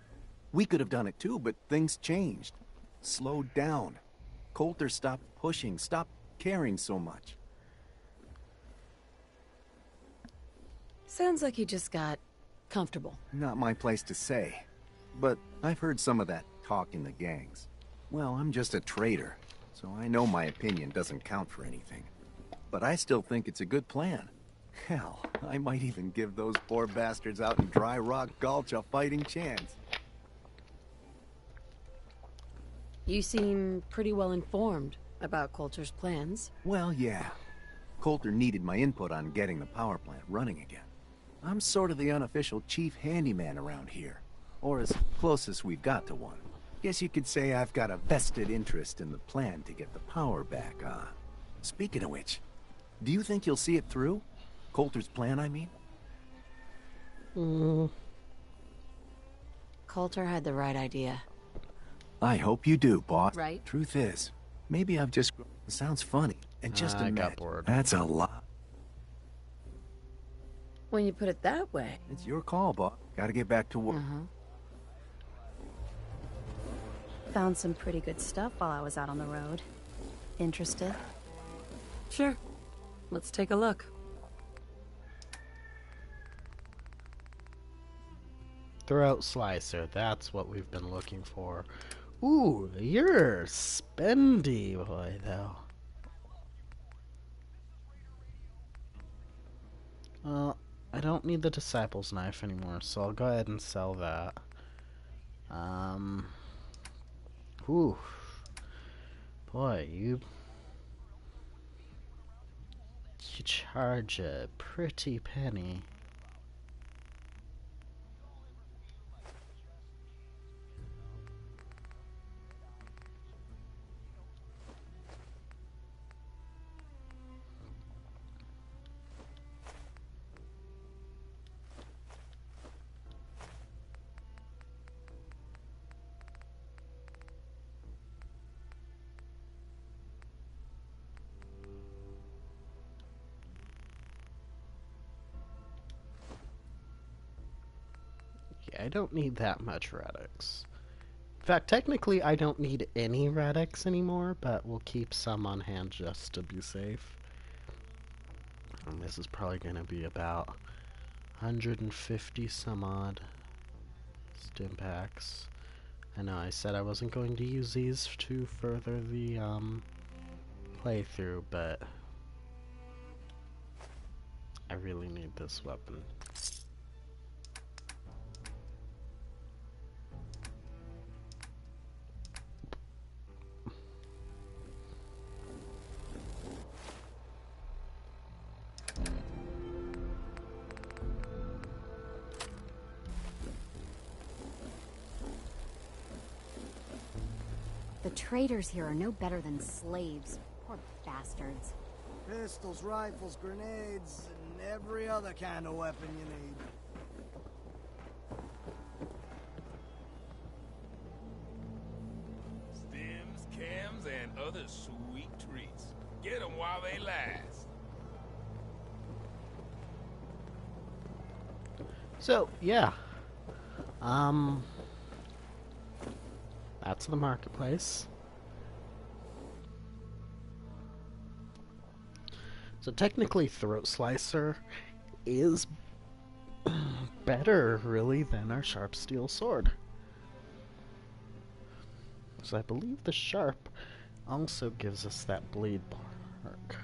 We could have done it too, but things changed. Slowed down. Coulter stopped pushing, stopped caring so much. Sounds like he just got comfortable. Not my place to say. But I've heard some of that talk in the gangs. Well, I'm just a trader, so I know my opinion doesn't count for anything. But I still think it's a good plan. Hell, I might even give those poor bastards out in Dry Rock Gulch a fighting chance. You seem pretty well informed about Coulter's plans. Well, yeah. Coulter needed my input on getting the power plant running again. I'm sort of the unofficial chief handyman around here. Or as close as we've got to one. Guess you could say I've got a vested interest in the plan to get the power back on. Speaking of which, do you think you'll see it through? Coulter's plan, I mean? Coulter had the right idea. I hope you do, boss. Right. Truth is, maybe I've just... It sounds funny. And just I a got minute. bored. That's a lot. When you put it that way. It's your call, boss. Gotta get back to work. Found some pretty good stuff while I was out on the road. Interested? Sure. Let's take a look. Throat slicer, that's what we've been looking for. Ooh, you're spendy, boy, though. I don't need the Disciple's Knife anymore, so I'll go ahead and sell that. Ooh. Boy, you charge a pretty penny. I don't need that much Radix. In fact, technically, I don't need any Radix anymore, but we'll keep some on hand just to be safe. And this is probably going to be about 150 some odd stim packs. I know I said I wasn't going to use these to further the playthrough, but I really need this weapon. The traders here are no better than slaves. Poor bastards. Pistols, rifles, grenades, and every other kind of weapon you need. Stems, cams, and other sweet treats. Get them while they last. So, yeah. That's the marketplace. So technically Throat Slicer is better, really, than our Sharp Steel Sword. So I believe the Sharp also gives us that bleed perk.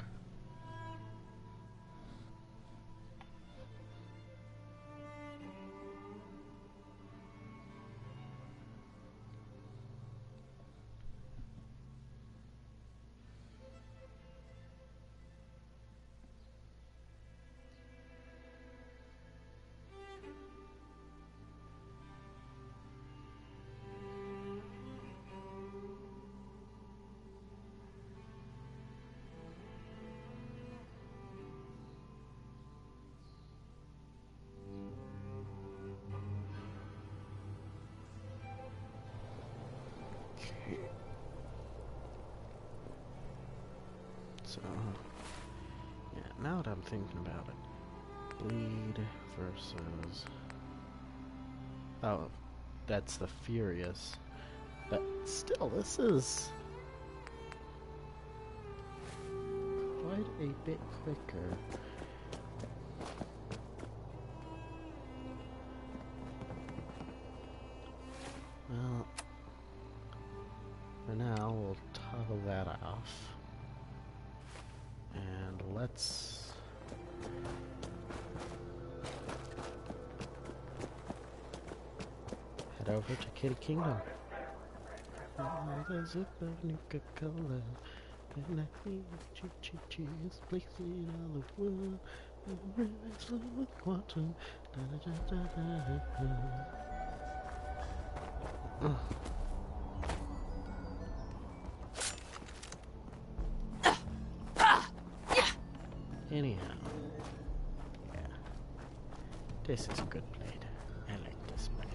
So, yeah, now that I'm thinking about it, bleed versus... Oh, that's the Furious. But still, this is quite a bit quicker. Well, for now, we'll toggle that off. And let's head over to Kitty Kingdom. There's a Nuka-Cola, and I need cheese, placing all the wood, and flow with water. Anyhow, yeah, this is a good blade. I like this blade.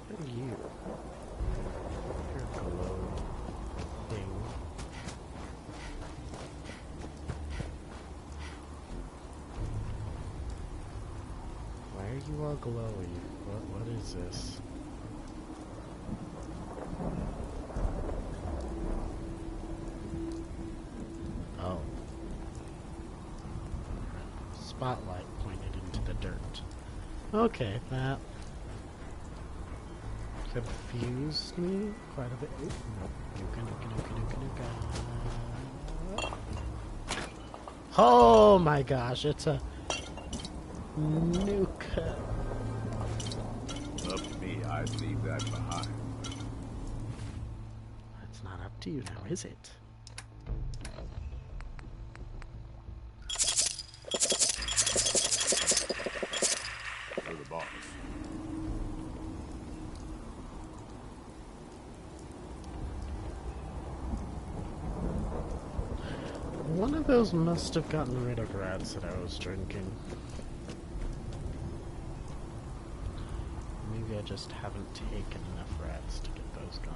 What are you? You're a glow thing. Why are you all glowy? What is this? Oh. Spotlight pointed into the dirt. Okay, that confused me quite a bit. Ooh, nope. Nuka. Oh my gosh, it's a Nuka. Up to me, I'd leave that behind. It's not up to you now, is it? For the boss. One of those must have gotten rid of rats that I was drinking. Maybe I just haven't taken enough rats to get those gone.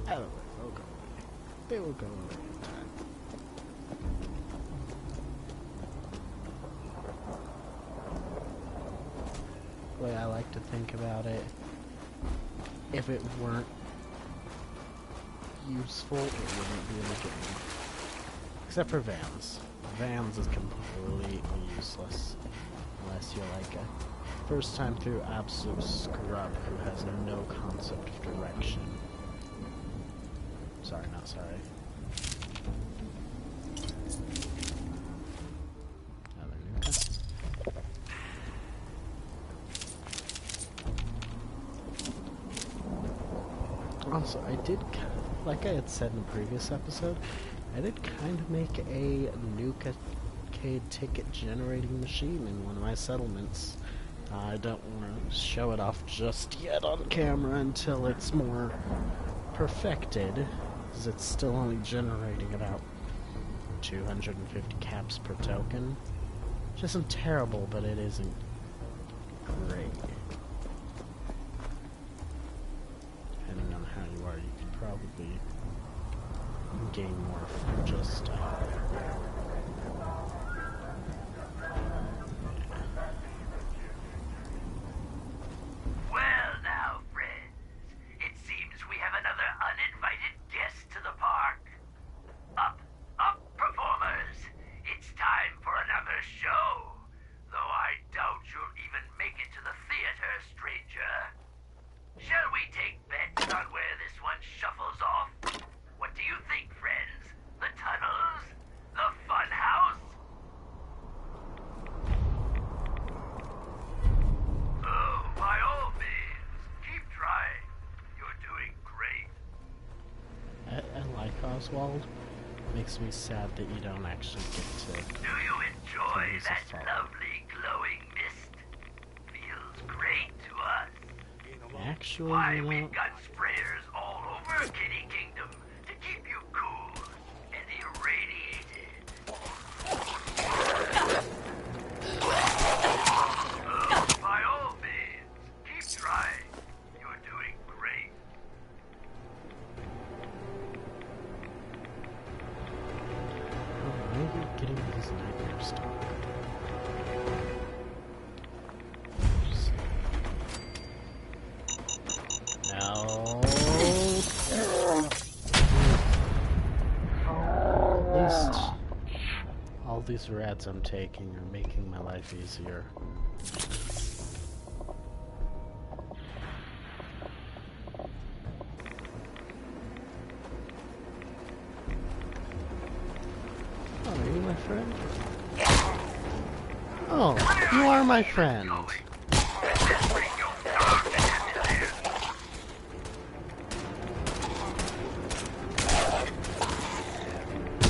Out of the way, they'll go away. they will go away in time. The way I like to think about it, if it weren't useful, it wouldn't be in the game. Except for Vans. Vans is completely useless. Unless you're like a first time through absolute scrub who has no concept of direction. Sorry, not sorry. Another Nuka. Also, I did, like I had said in a previous episode, I did kind of make a Nuka-Cade ticket generating machine in one of my settlements. I don't want to show it off just yet on camera until it's more perfected, because it's still only generating about 250 caps per token. Which isn't terrible, but it isn't great. Depending on how you are, you could probably gain more from just Well now, friends, it seems we have another uninvited guest to the park. Up, performers! It's time for another show. Though I doubt you'll even make it to the theater, stranger. Shall we take bets on where this one shuffles off? What do you think, friends? The tunnels? The fun house? Oh, by all means, keep trying. You're doing great. I like Oswald. Makes me sad that you don't actually get to. Do you enjoy use that a follow. lovely glowing mist? Feels great to us. Actually, Why, you know, we've got sprayers all over Kitty Kingdom to keep you cool and irradiated. Oh, by all means, keep trying. You're doing great. oh, maybe getting these nightmares stopped. No. At least all these rats I'm taking are making my life easier. Oh, are you my friend? Oh, you are my friend.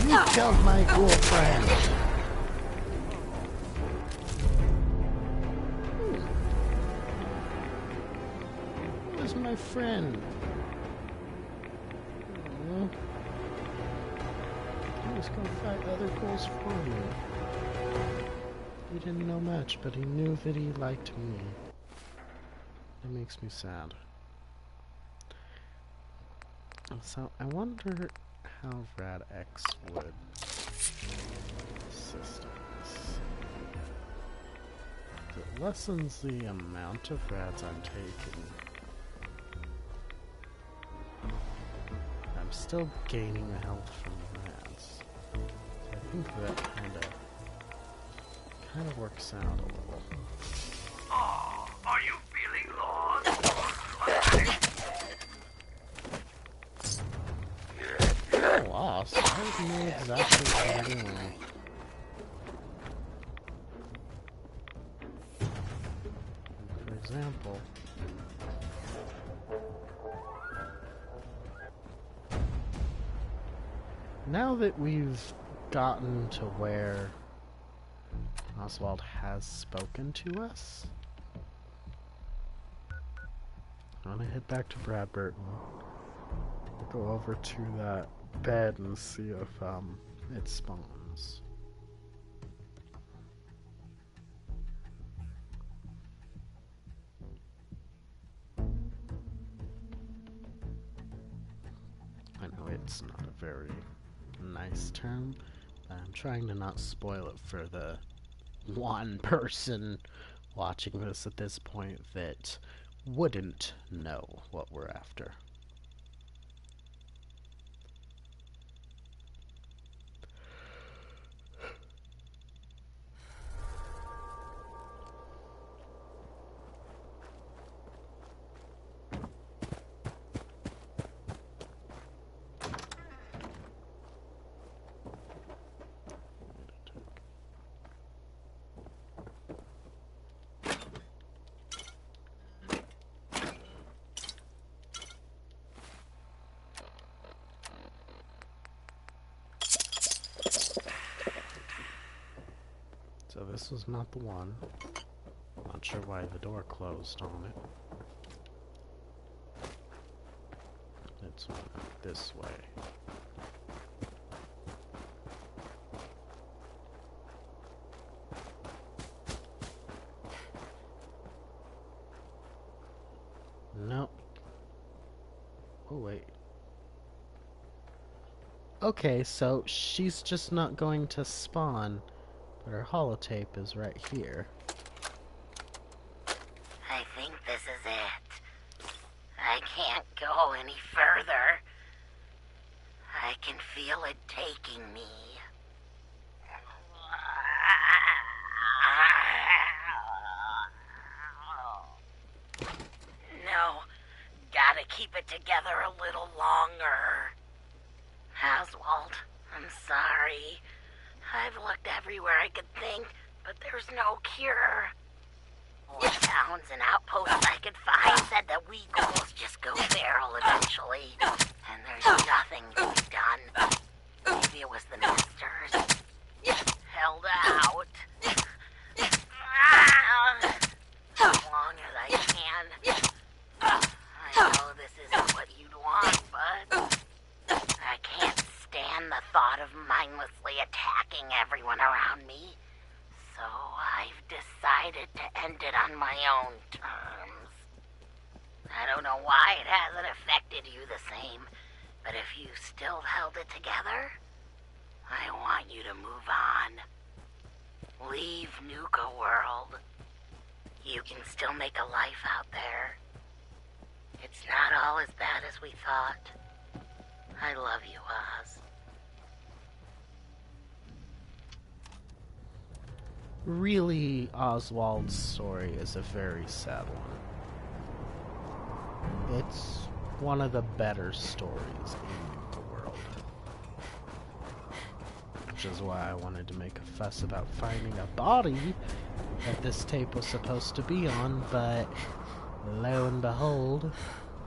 You killed my ghoul friend. Where's my friend? I was gonna fight other ghouls for me. He didn't know much, but he knew that he liked me. It makes me sad. So I wonder how Rad X would assist us. It lessens the amount of rads I'm taking. I'm still gaining health from rads. So I think that kind of works out a little. Oh, are you feeling lost? Lost? I don't know exactly what I'm doing. For example, now that we've gotten to where Oswald has spoken to us, I'm gonna head back to Brad Burton. We'll go over to that bed and see if it spawns. I know it That's not a very nice term. I'm trying to not spoil it for the one person watching this at this point that wouldn't know what we're after. So this was not the one. Not sure why the door closed on it. Let's run out this way. Nope. Oh wait. Okay, so she's just not going to spawn. But her holotape is right here. I think this is it. I can't go any further. I can feel it taking me. No, gotta keep it together a little longer. Oswald, I'm sorry. I've looked everywhere I could think, but there's no cure. All the towns and outposts I could find said that we ghouls just go feral eventually, and there's nothing to be done. Maybe it was the misters. Held out. As long as I can. I know this isn't what you'd want, but I can't stand the thought of mindlessly attacking everyone around me. So I've decided to end it on my own terms. I don't know why it hasn't affected you the same, but if you still held it together, I want you to move on. Leave Nuka World. You can still make a life out there. It's not all as bad as we thought. I love you, Oz. Really, Oswald's story is a very sad one. It's one of the better stories in the world. Which is why I wanted to make a fuss about finding a body that this tape was supposed to be on, but lo and behold,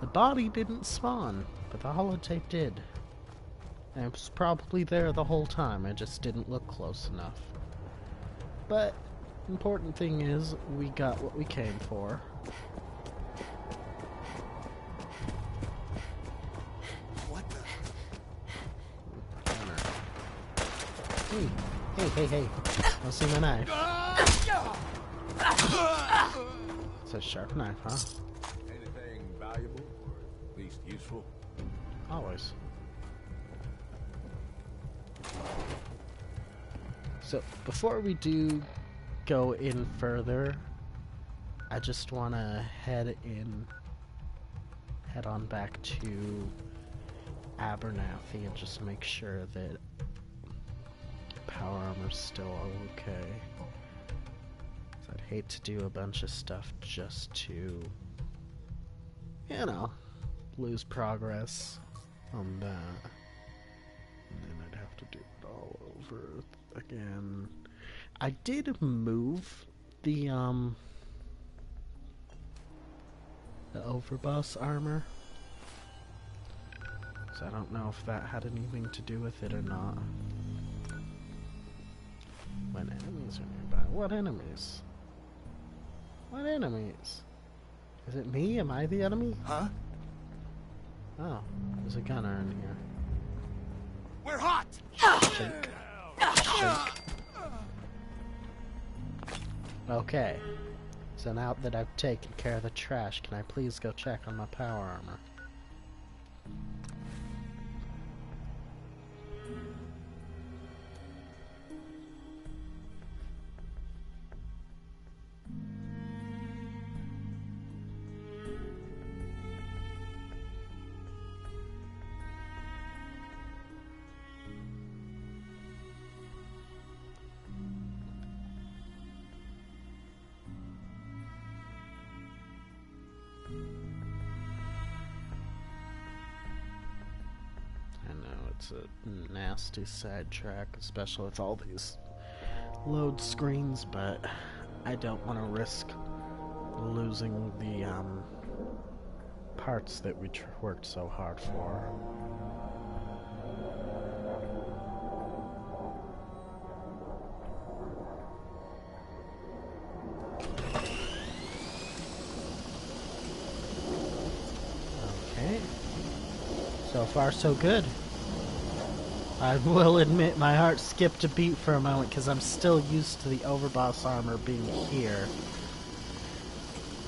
the body didn't spawn, but the holotape did. And it was probably there the whole time, I just didn't look close enough. But, important thing is, we got what we came for. What the? Hey. Wanna see my knife? It's a sharp knife, huh? Anything valuable, or at least useful? Always. So, before we do go in further, I just want to head on back to Abernathy and just make sure that power armor's still okay. So I'd hate to do a bunch of stuff just to, you know, lose progress on that. And then I'd have to do it all over again. I did move the overboss armor, so I don't know if that had anything to do with it or not. When enemies are nearby. What enemies? What enemies? Is it me? Am I the enemy? Huh? Oh, there's a gunner in here. We're hot! Shake. Shake. Okay. So now that I've taken care of the trash, can I please go check on my power armor? know it's a nasty sidetrack, especially with all these load screens, but I don't want to risk losing the parts that we worked so hard for. Okay. So far, so good. I will admit my heart skipped a beat for a moment because I'm still used to the overboss armor being here.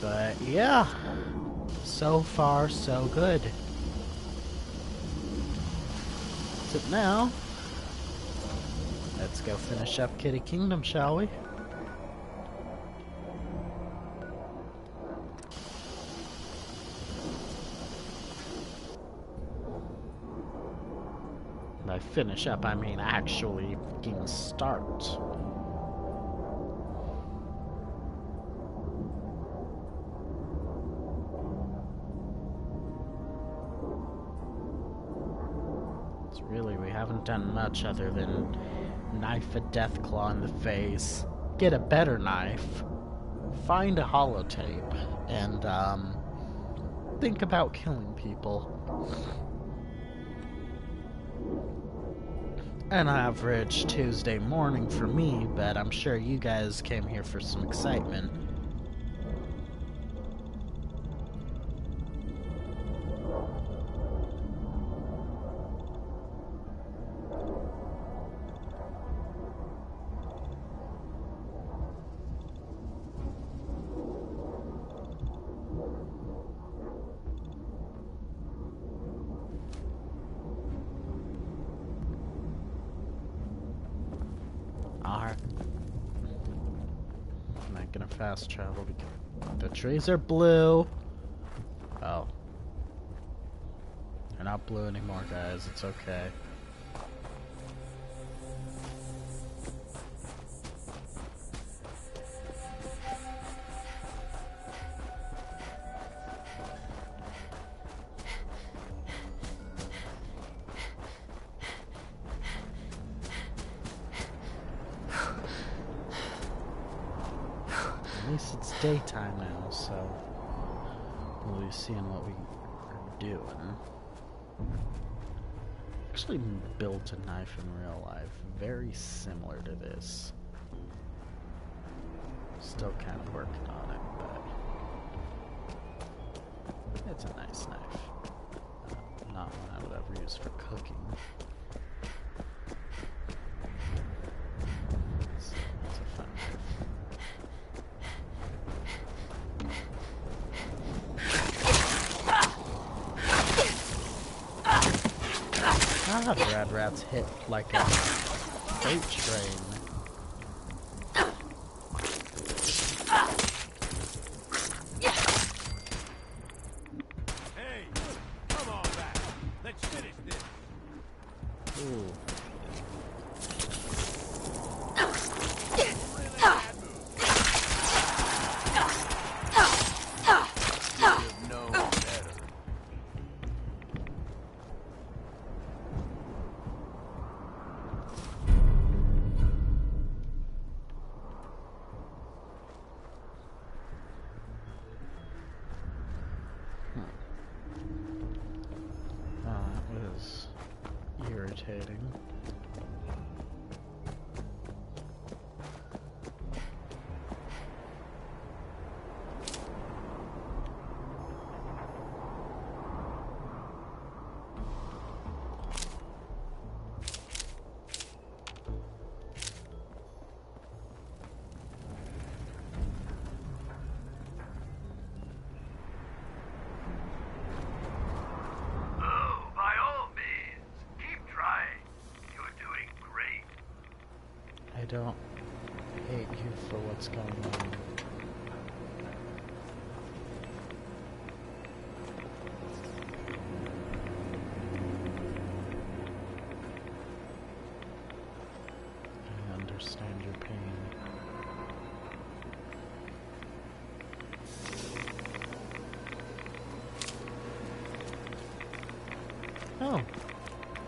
But yeah, so far so good. So now, let's go finish up Kitty Kingdom, shall we? By finish up, I mean actually fucking start. Really, we haven't done much other than knife a Deathclaw in the face, get a better knife, find a holotape, and think about killing people. An average Tuesday morning for me, but I'm sure you guys came here for some excitement. Alright. I'm not gonna fast travel because the trees are blue. Oh. They're not blue anymore, guys. It's okay. At least it's daytime now, so we'll be seeing what we are doing. Actually built a knife in real life, very similar to this. Still kind of working on it, but it's a nice knife. Not one I would ever use for cooking. It's a fun knife. God, rad rats hit like a freight train. Hey, come on back. Let's finish this. Ooh. That was irritating. I don't hate you for what's going on. I understand your pain. Oh,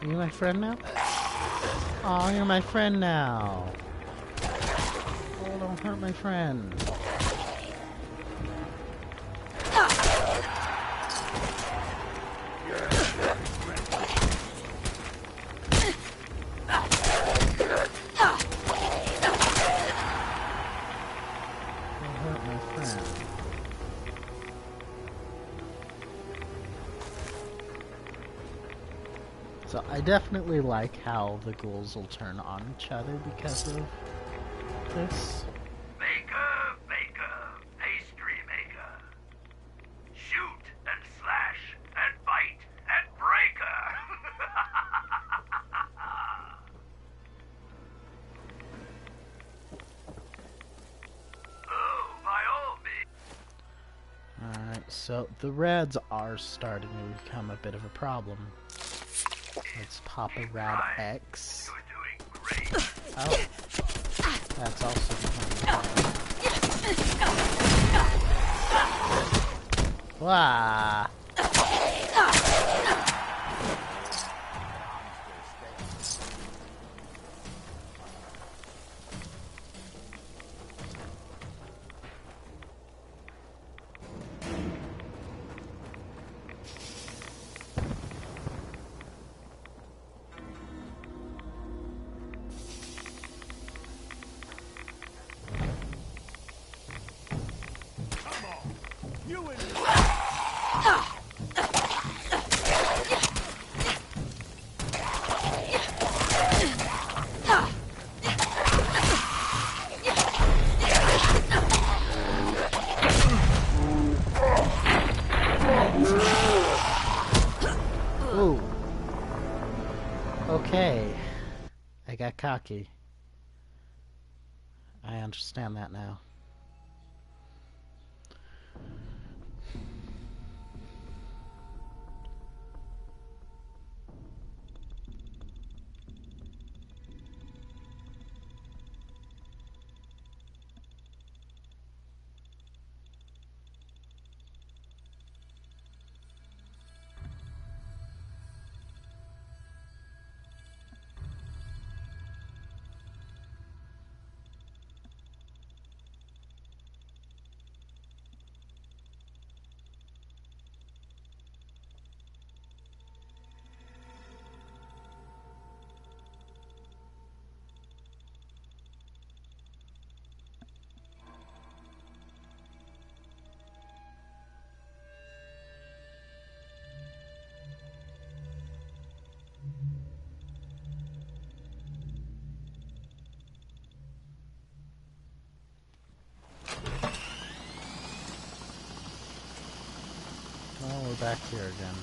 You my friend now? Oh, you're my friend now. Oh, don't hurt my friend. So I definitely like how the ghouls will turn on each other because of this. Baker, baker, pastry maker. Shoot and slash and bite and breaker. Oh, by all means. Alright, so the reds are starting to become a bit of a problem. Let's pop a rad X. Oh, that's also becoming a problem. Wow. Ooh. Okay. I got cocky. I understand that now. Well, we're back here again.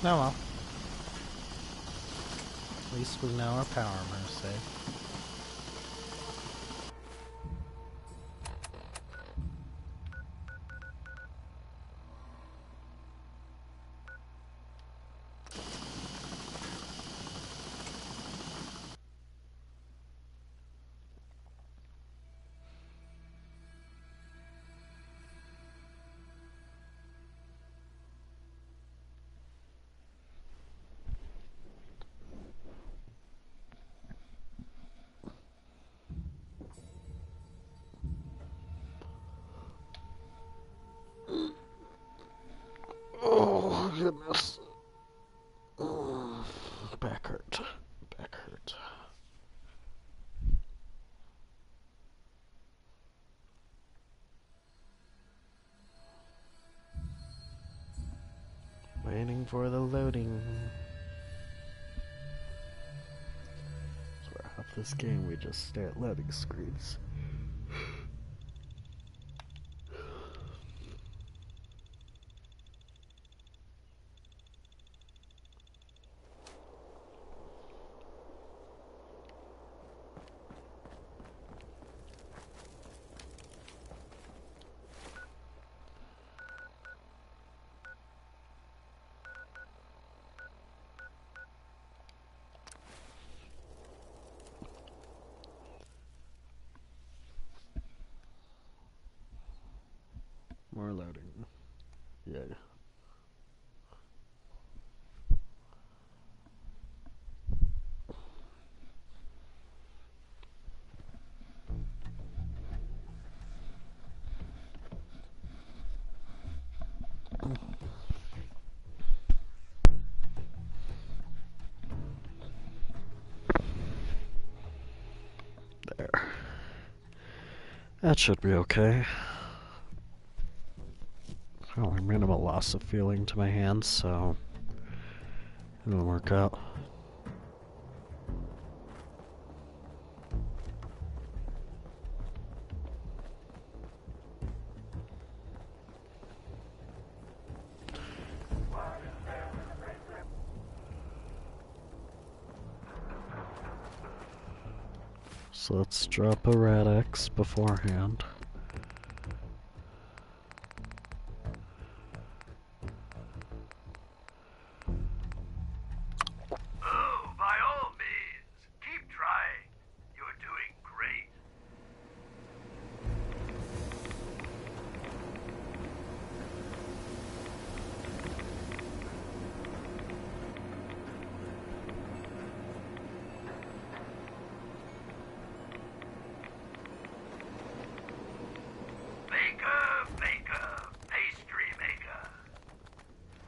Oh well. At least we know our power move's safe. Oh, goodness. Back hurt. Back hurt. Waiting for the loading. Swear, half this game we just stare at loading screens. More loading. Yeah. That should be okay. Only minimal loss of feeling to my hands, so it'll work out. So let's drop a Rad-X beforehand. Oh, by all means, keep trying. You're doing great. Baker, baker, pastry maker.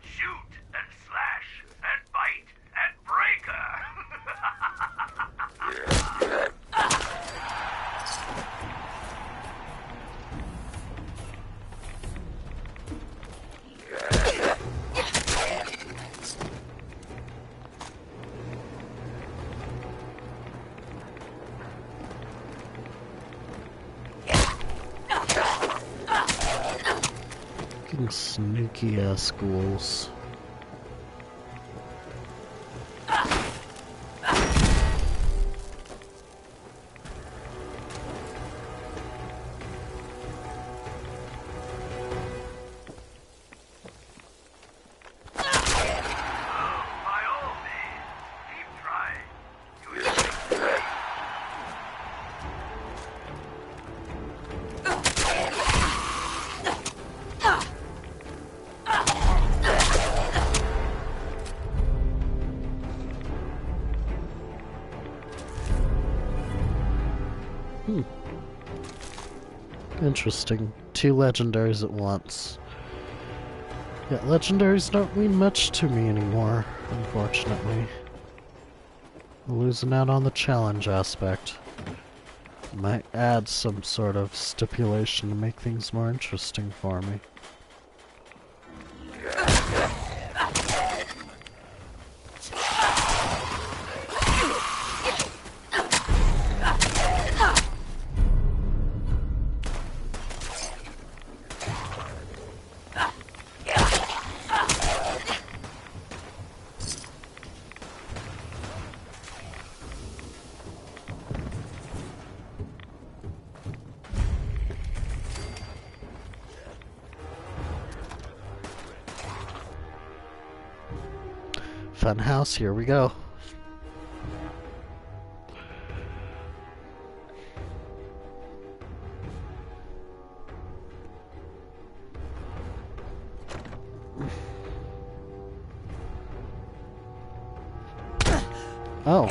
Shoot and slash and bite and breaker. Fucking sneaky ass ghouls. By all means, keep trying. You're doing great. Interesting. 2 legendaries at once. Yeah, legendaries don't mean much to me anymore, unfortunately. I'm losing out on the challenge aspect. Might add some sort of stipulation to make things more interesting for me. Funhouse, here we go. Oh.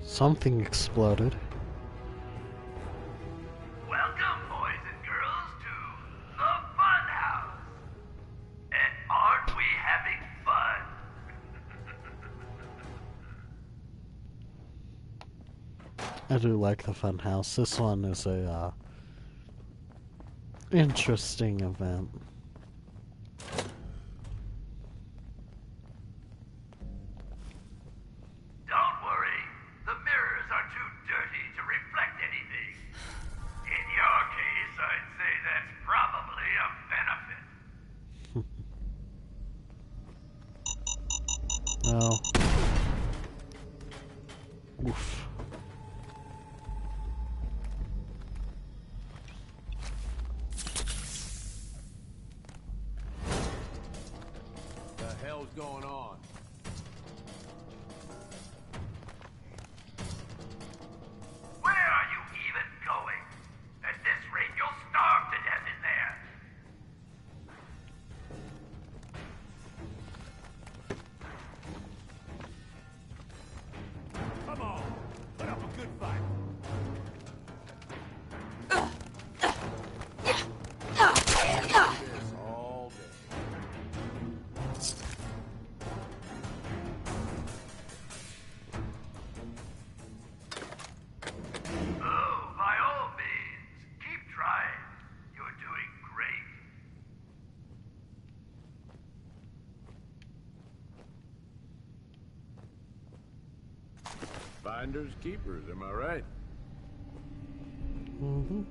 Something exploded. Welcome, boys and girls, to the Fun House. And aren't we having fun? I do like the Funhouse. This one is a interesting event. Don't worry, the mirrors are too dirty to reflect anything. In your case, I'd say that's probably a benefit. Oh. Oof. The hell's going on? Where are you even going? At this rate, you'll starve to death in there. Come on, put up a good fight. This all day. Finders keepers, am I right? Mm-hmm.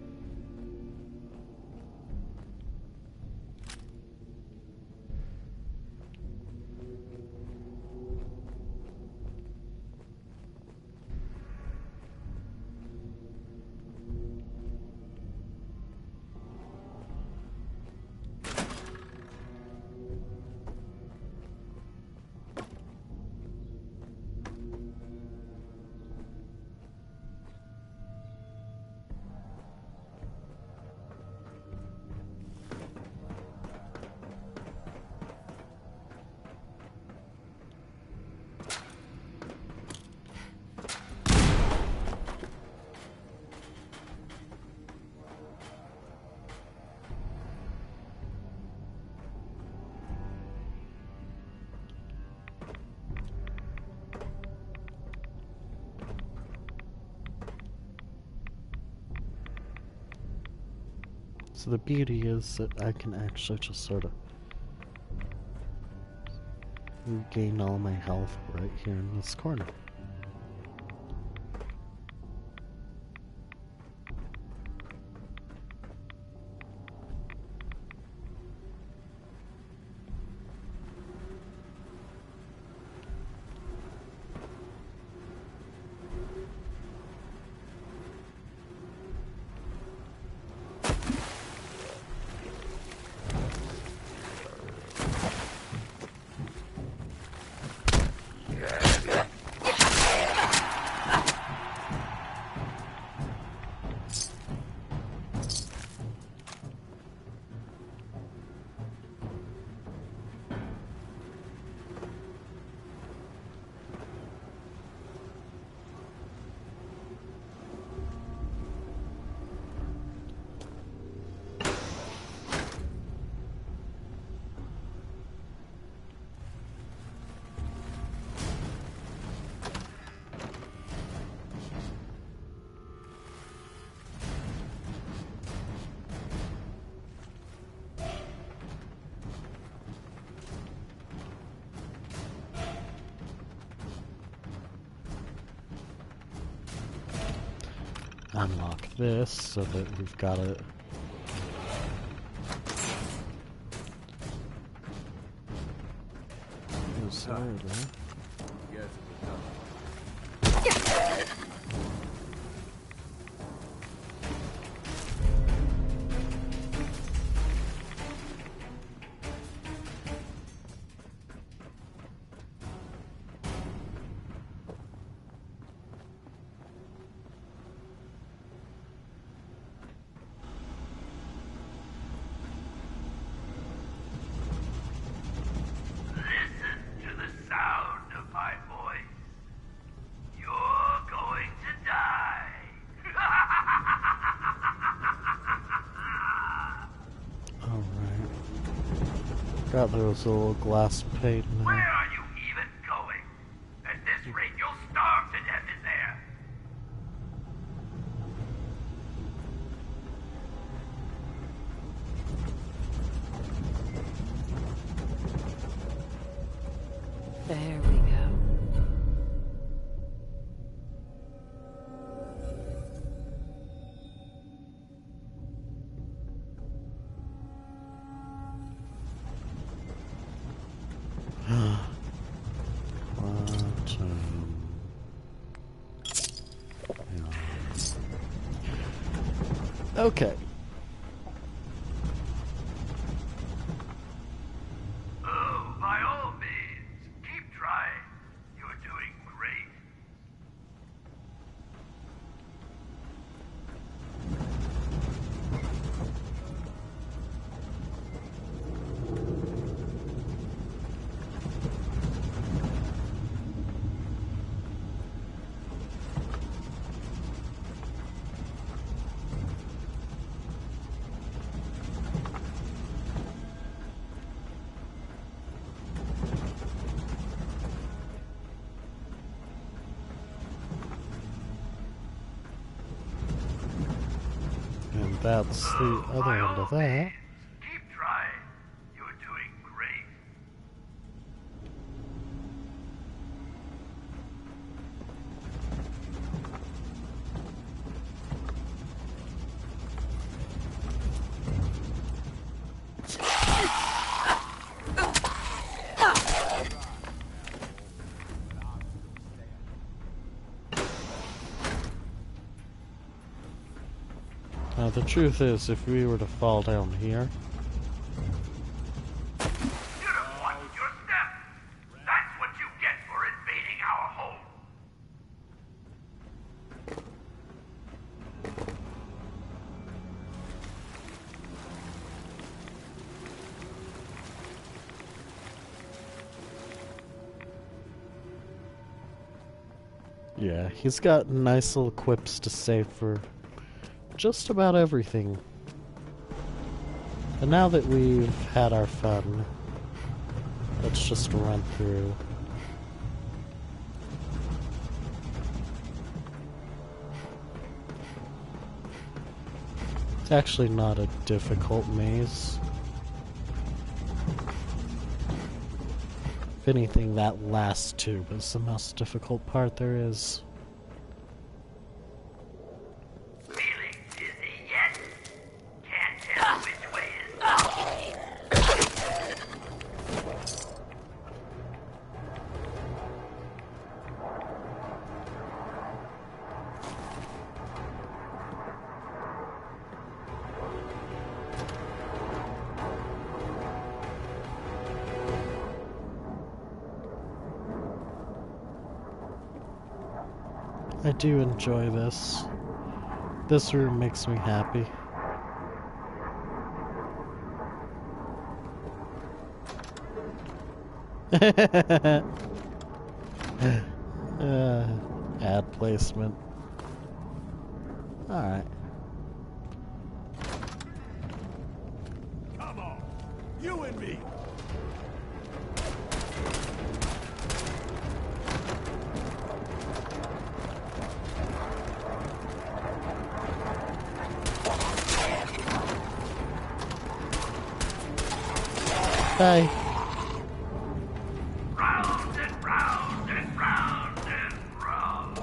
So the beauty is that I can actually just sort of regain all my health right here in this corner. Unlock this so that we've got it. Got there was a little glass pane there. Where are you even going? At this rate, you'll starve to death in there. There we go. Okay. Oh, by all means, keep trying. You're doing great. And that's the other end of that. Keep trying. You're doing great. Now, the truth is, if we were to fall down here... That's what you get for invading our home. Yeah, he's got nice little quips to say for just about everything. And now that we've had our fun, let's just run through. It's actually not a difficult maze. If anything, that last tube is the most difficult part there is. Feeling dizzy yet? Can't tell which way is up. I do enjoy this. This room makes me happy. Ad placement. Alright. Come on, you and me. Bye. Round and round and round and round.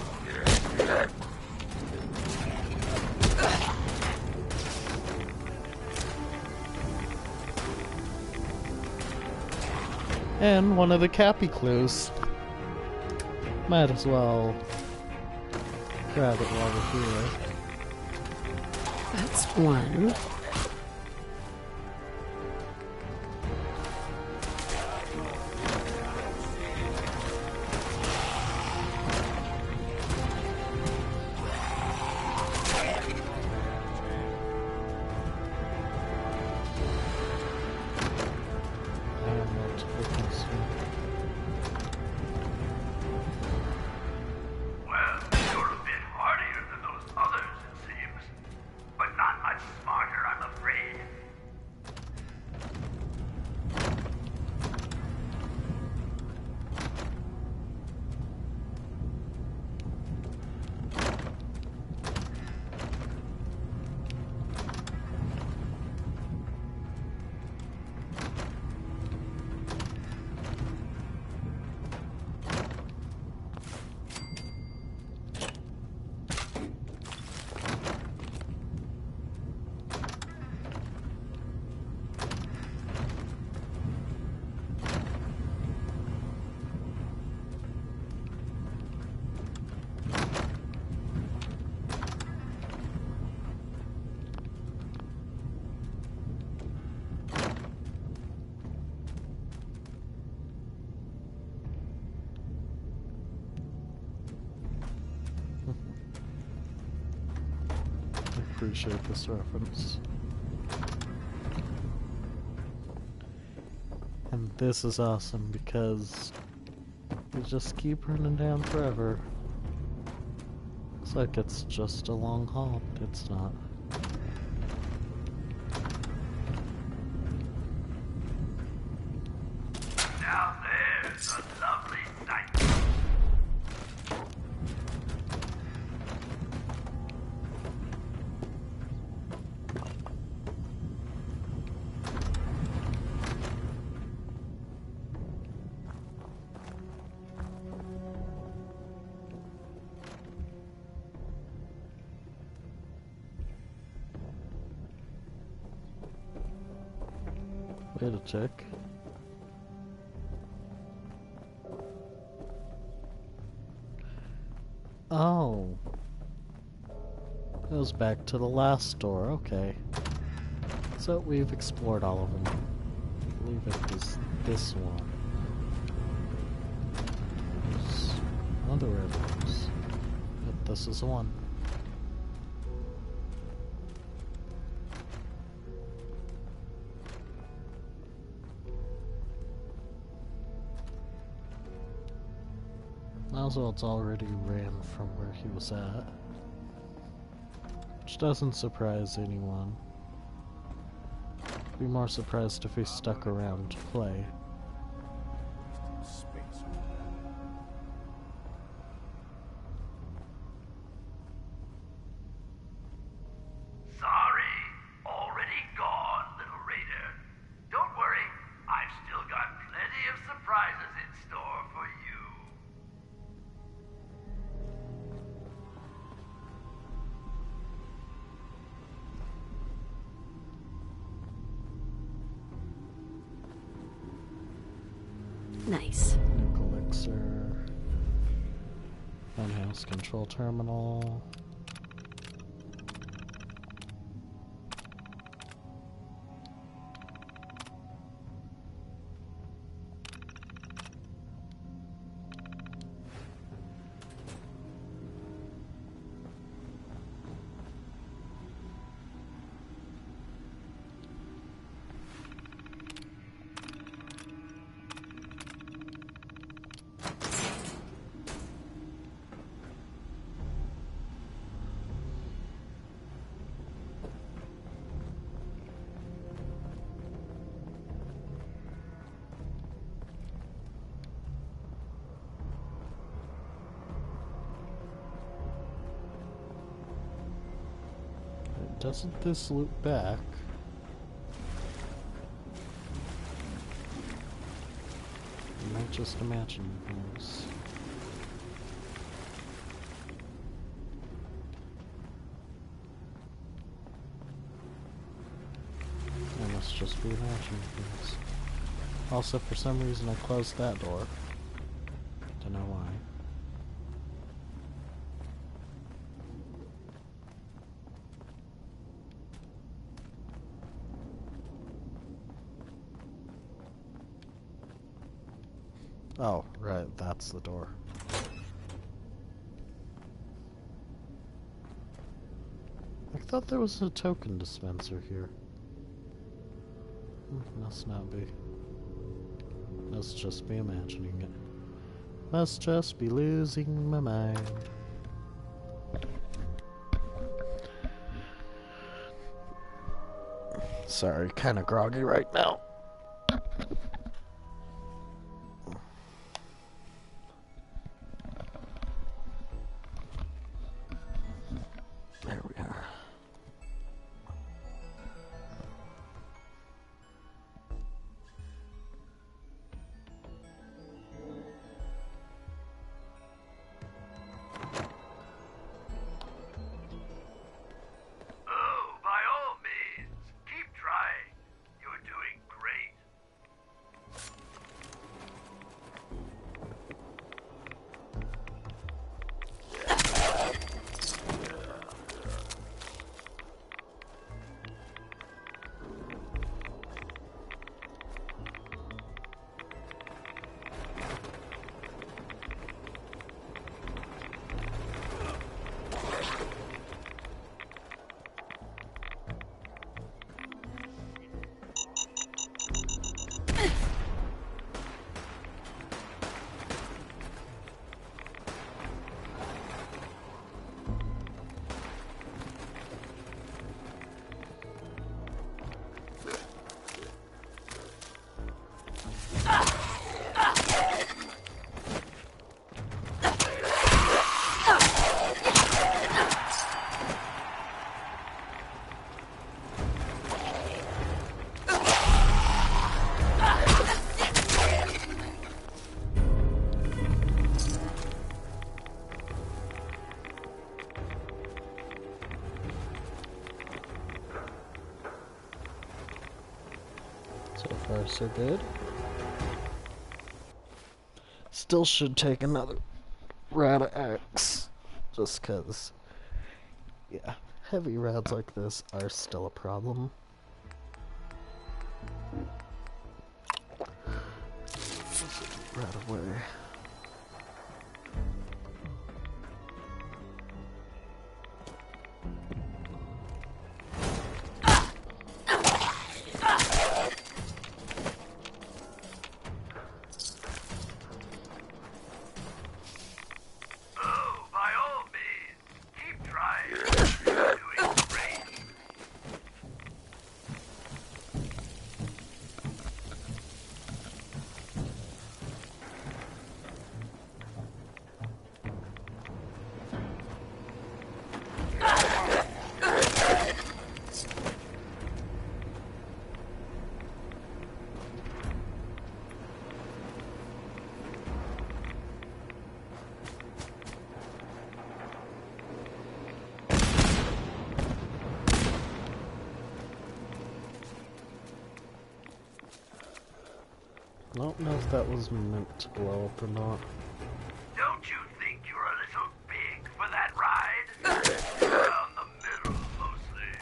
And one of the Cappy clues. Might as well grab it while we're here. That's one. Well, you're a bit hardier than those others, it seems. But not much smarter, I'm afraid. Appreciate this reference. And this is awesome because we just keep running down forever. Looks like it's just a long haul, but it's not. Now there's a lovely sight. Wait a check. Oh. goes back to the last door, okay. So we've explored all of them. I believe it was this one. There's other rivers. But this is the one. Also, it's already ran from where he was at. Which doesn't surprise anyone. Be more surprised if he stuck around to play. Sorry, already gone, little raider. Don't worry, I've still got plenty of surprises in store for you. Nice. Nuka-Elixir. Funhouse control terminal. Doesn't this loop back? Am I just imagining things? I must just be imagining things. Also, for some reason, I closed that door. Don't know why. Oh, right, that's the door. I thought there was a token dispenser here. Must not be. Must just be imagining it. Must just be losing my mind. Sorry, kinda groggy right now. There we are. Oh, by all means, keep trying. You're doing great. So far, so good. Still should take another round of X. Just cause, yeah, heavy rads like this are still a problem. Right away. I don't know if that was meant to blow up or not. Don't you think you're a little big for that ride? Down the middle, mostly.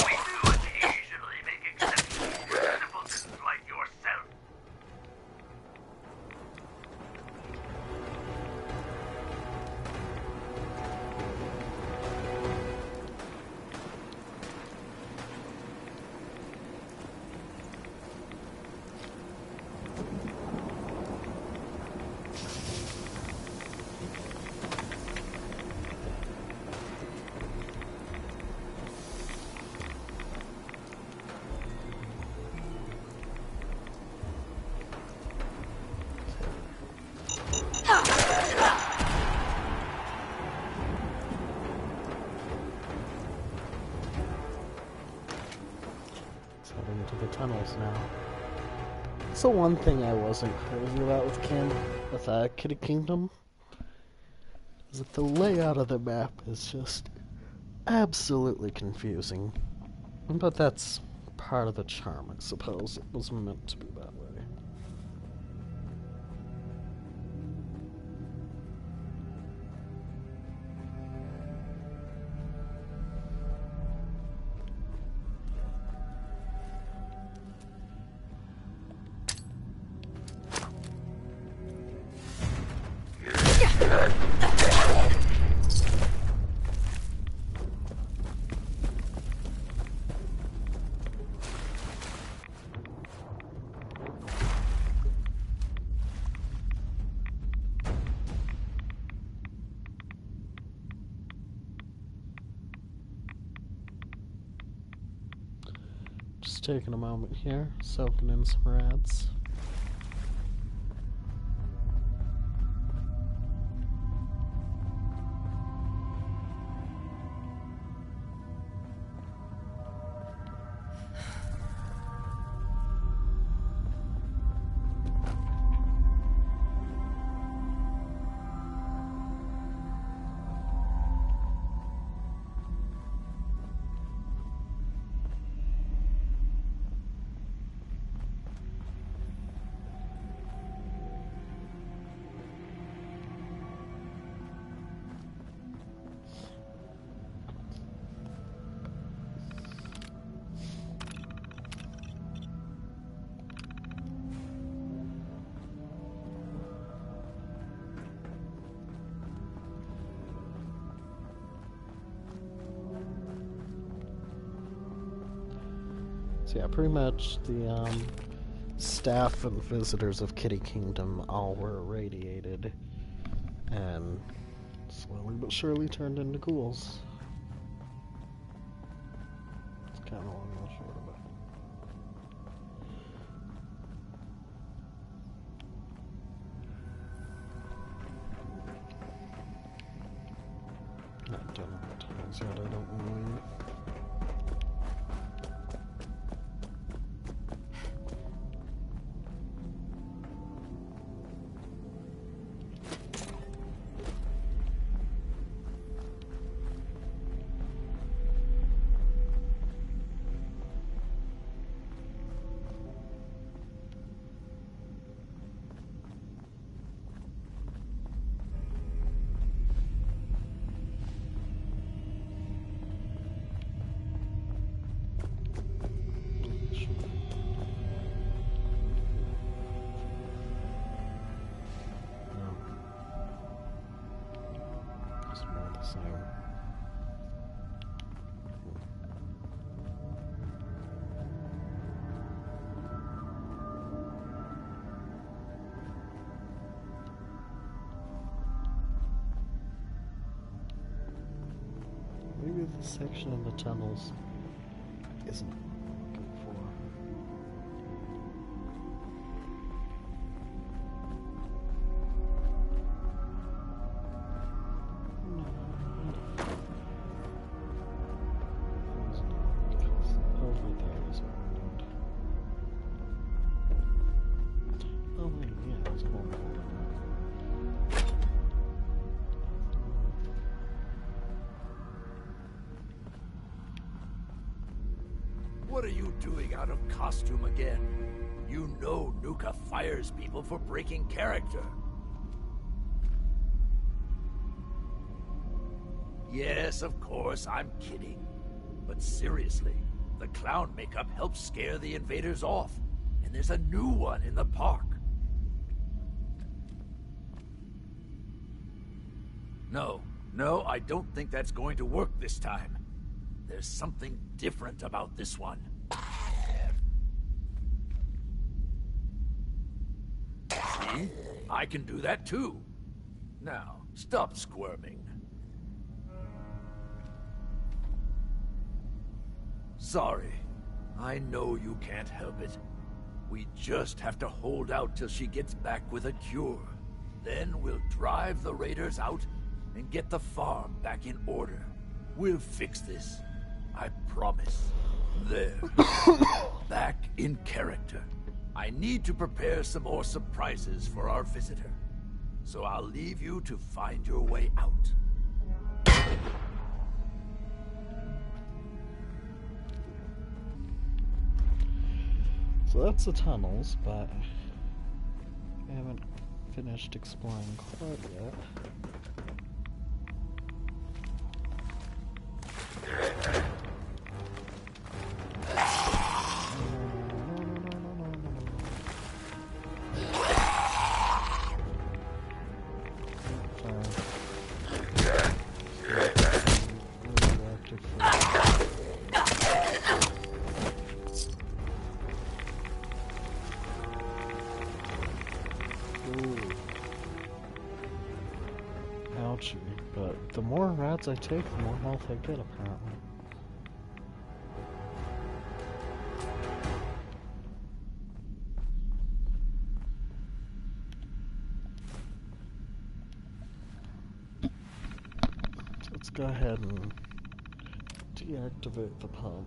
We do occasionally make exceptions for simpletons like yourself. Into the tunnels now. So one thing I wasn't crazy about with Kitty Kingdom is that the layout of the map is just absolutely confusing. But that's part of the charm, I suppose. It was meant to be that way. Just taking a moment here, soaking in some rads. So yeah, pretty much the staff and visitors of Kitty Kingdom all were irradiated and slowly but surely turned into ghouls. It's kind of long and short of it. Not done with the tunnels yet, I don't believe. This section of the tunnels isn't good for. Over there is what we need. Oh wait, yeah, there's a whole hole in there. What are you doing out of costume again? You know Nuka fires people for breaking character. Yes, of course, I'm kidding. But seriously, the clown makeup helps scare the invaders off. And there's a new one in the park. No, I don't think that's going to work this time. There's something different about this one. See? I can do that too. Now, stop squirming. Sorry. I know you can't help it. We just have to hold out till she gets back with a cure. Then we'll drive the raiders out and get the farm back in order. We'll fix this. I promise. There. Back in character. I need to prepare some more surprises for our visitor. So I'll leave you to find your way out. So that's the tunnels, but I haven't finished exploring quite yet. Ouchie, but the more rats I take, the more health I get, apparently. So let's go ahead and deactivate the pump.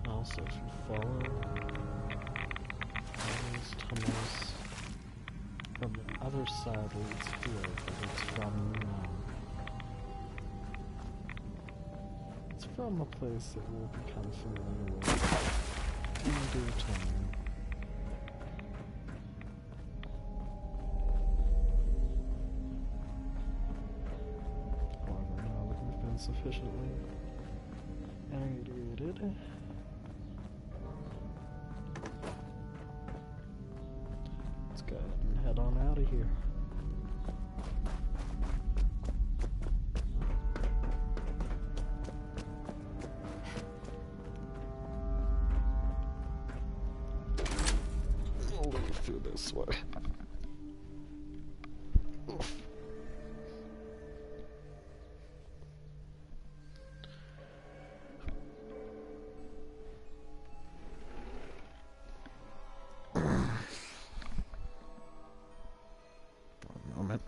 Also, if you follow these tunnels from the other side leads here, but it's from a place that we'll become familiar with in due time. However, now that we've been sufficiently aerated, let's go ahead and head on out of here. We'll leave through this way. Oof. Moment.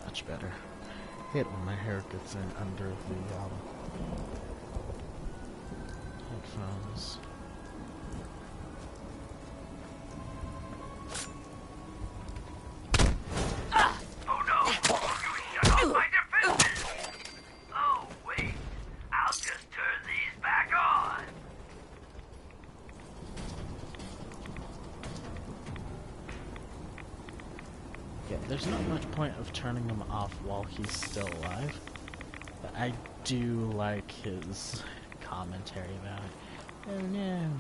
Much better. Hate when my hair gets in under the headphones. Oh no! You shut off my defenses! Oh wait, I'll just turn these back on. Yeah, there's not much point of turning him off while he's still alive. But I do like his commentary about it. Oh no.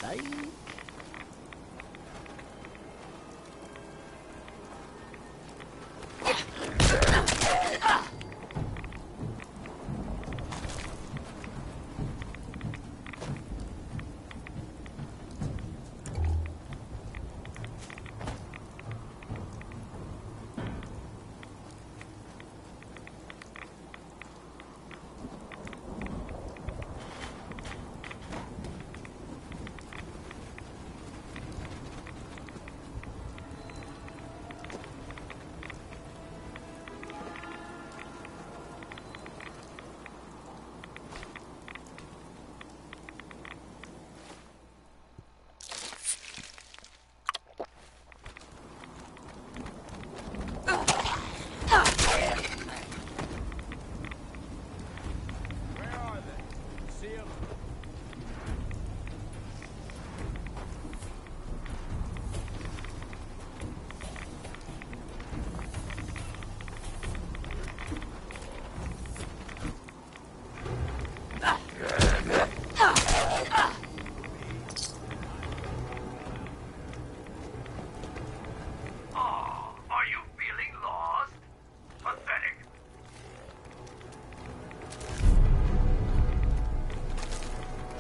Psych.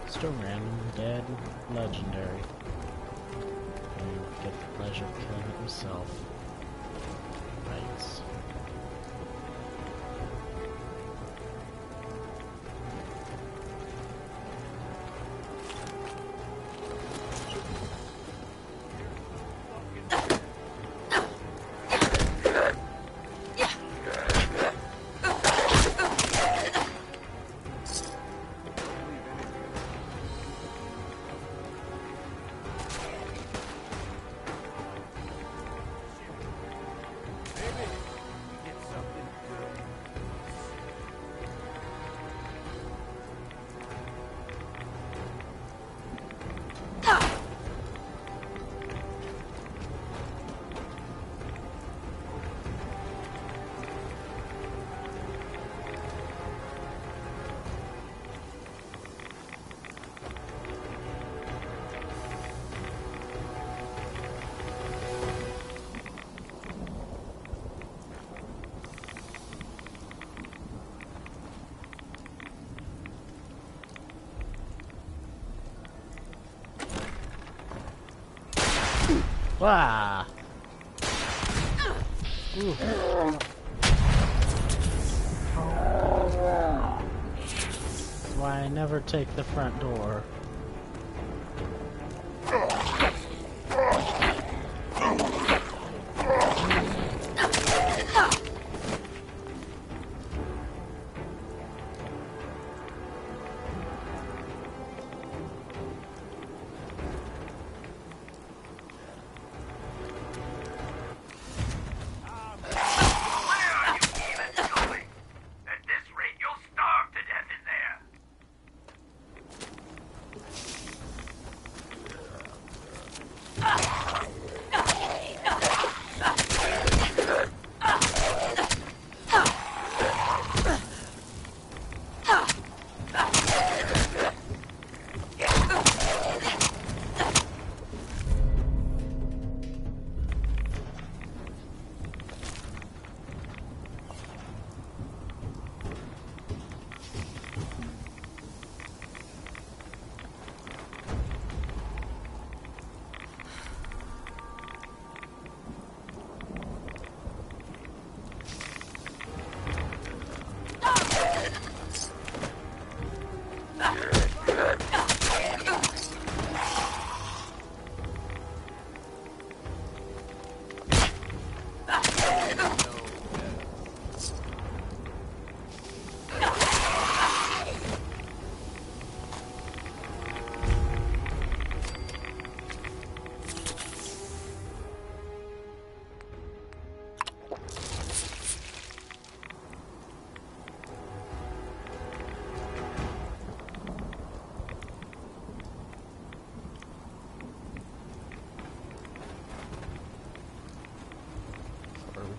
Just a random dead legendary. And get the pleasure of killing it himself. Right. Wow. Ooh. That's why I never take the front door.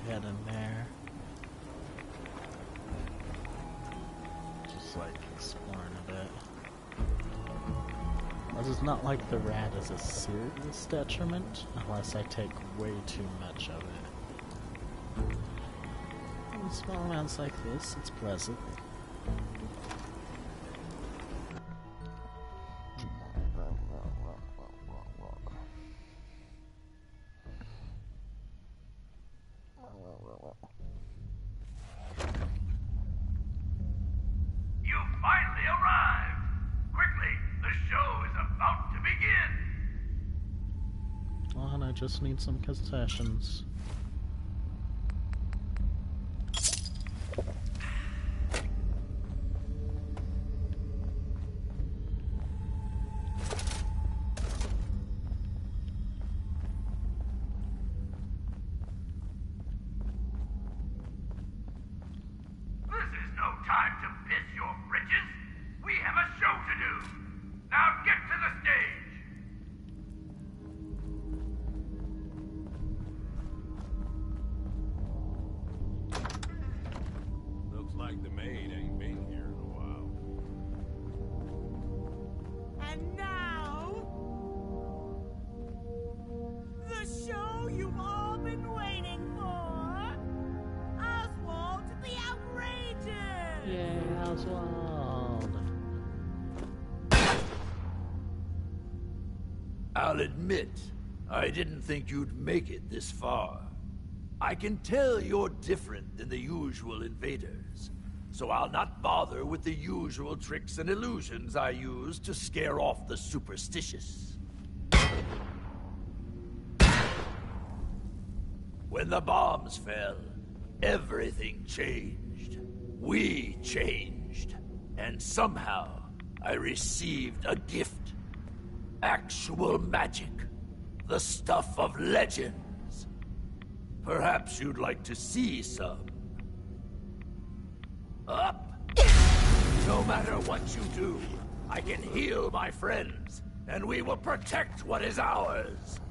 head in there. Just like exploring a bit. That is not like the rat is a serious detriment, unless I take way too much of it. In small amounts like this, it's pleasant. You finally arrived! Quickly, the show is about to begin! Oh, and I just need some concessions. This is no time to piss your britches! We have a show to do! Now get to the stage! Looks like the maid ain't been here in a while. And now, the show you've all been waiting for, Oswald the Outrageous! Yay, Oswald! I'll admit, I didn't think you'd make it this far. I can tell you're different than the usual invaders, so I'll not bother with the usual tricks and illusions I use to scare off the superstitious. When the bombs fell, everything changed. We changed. And somehow, I received a gift. Actual magic. The stuff of legends. Perhaps you'd like to see some. Up! No matter what you do, I can heal my friends, and we will protect what is ours.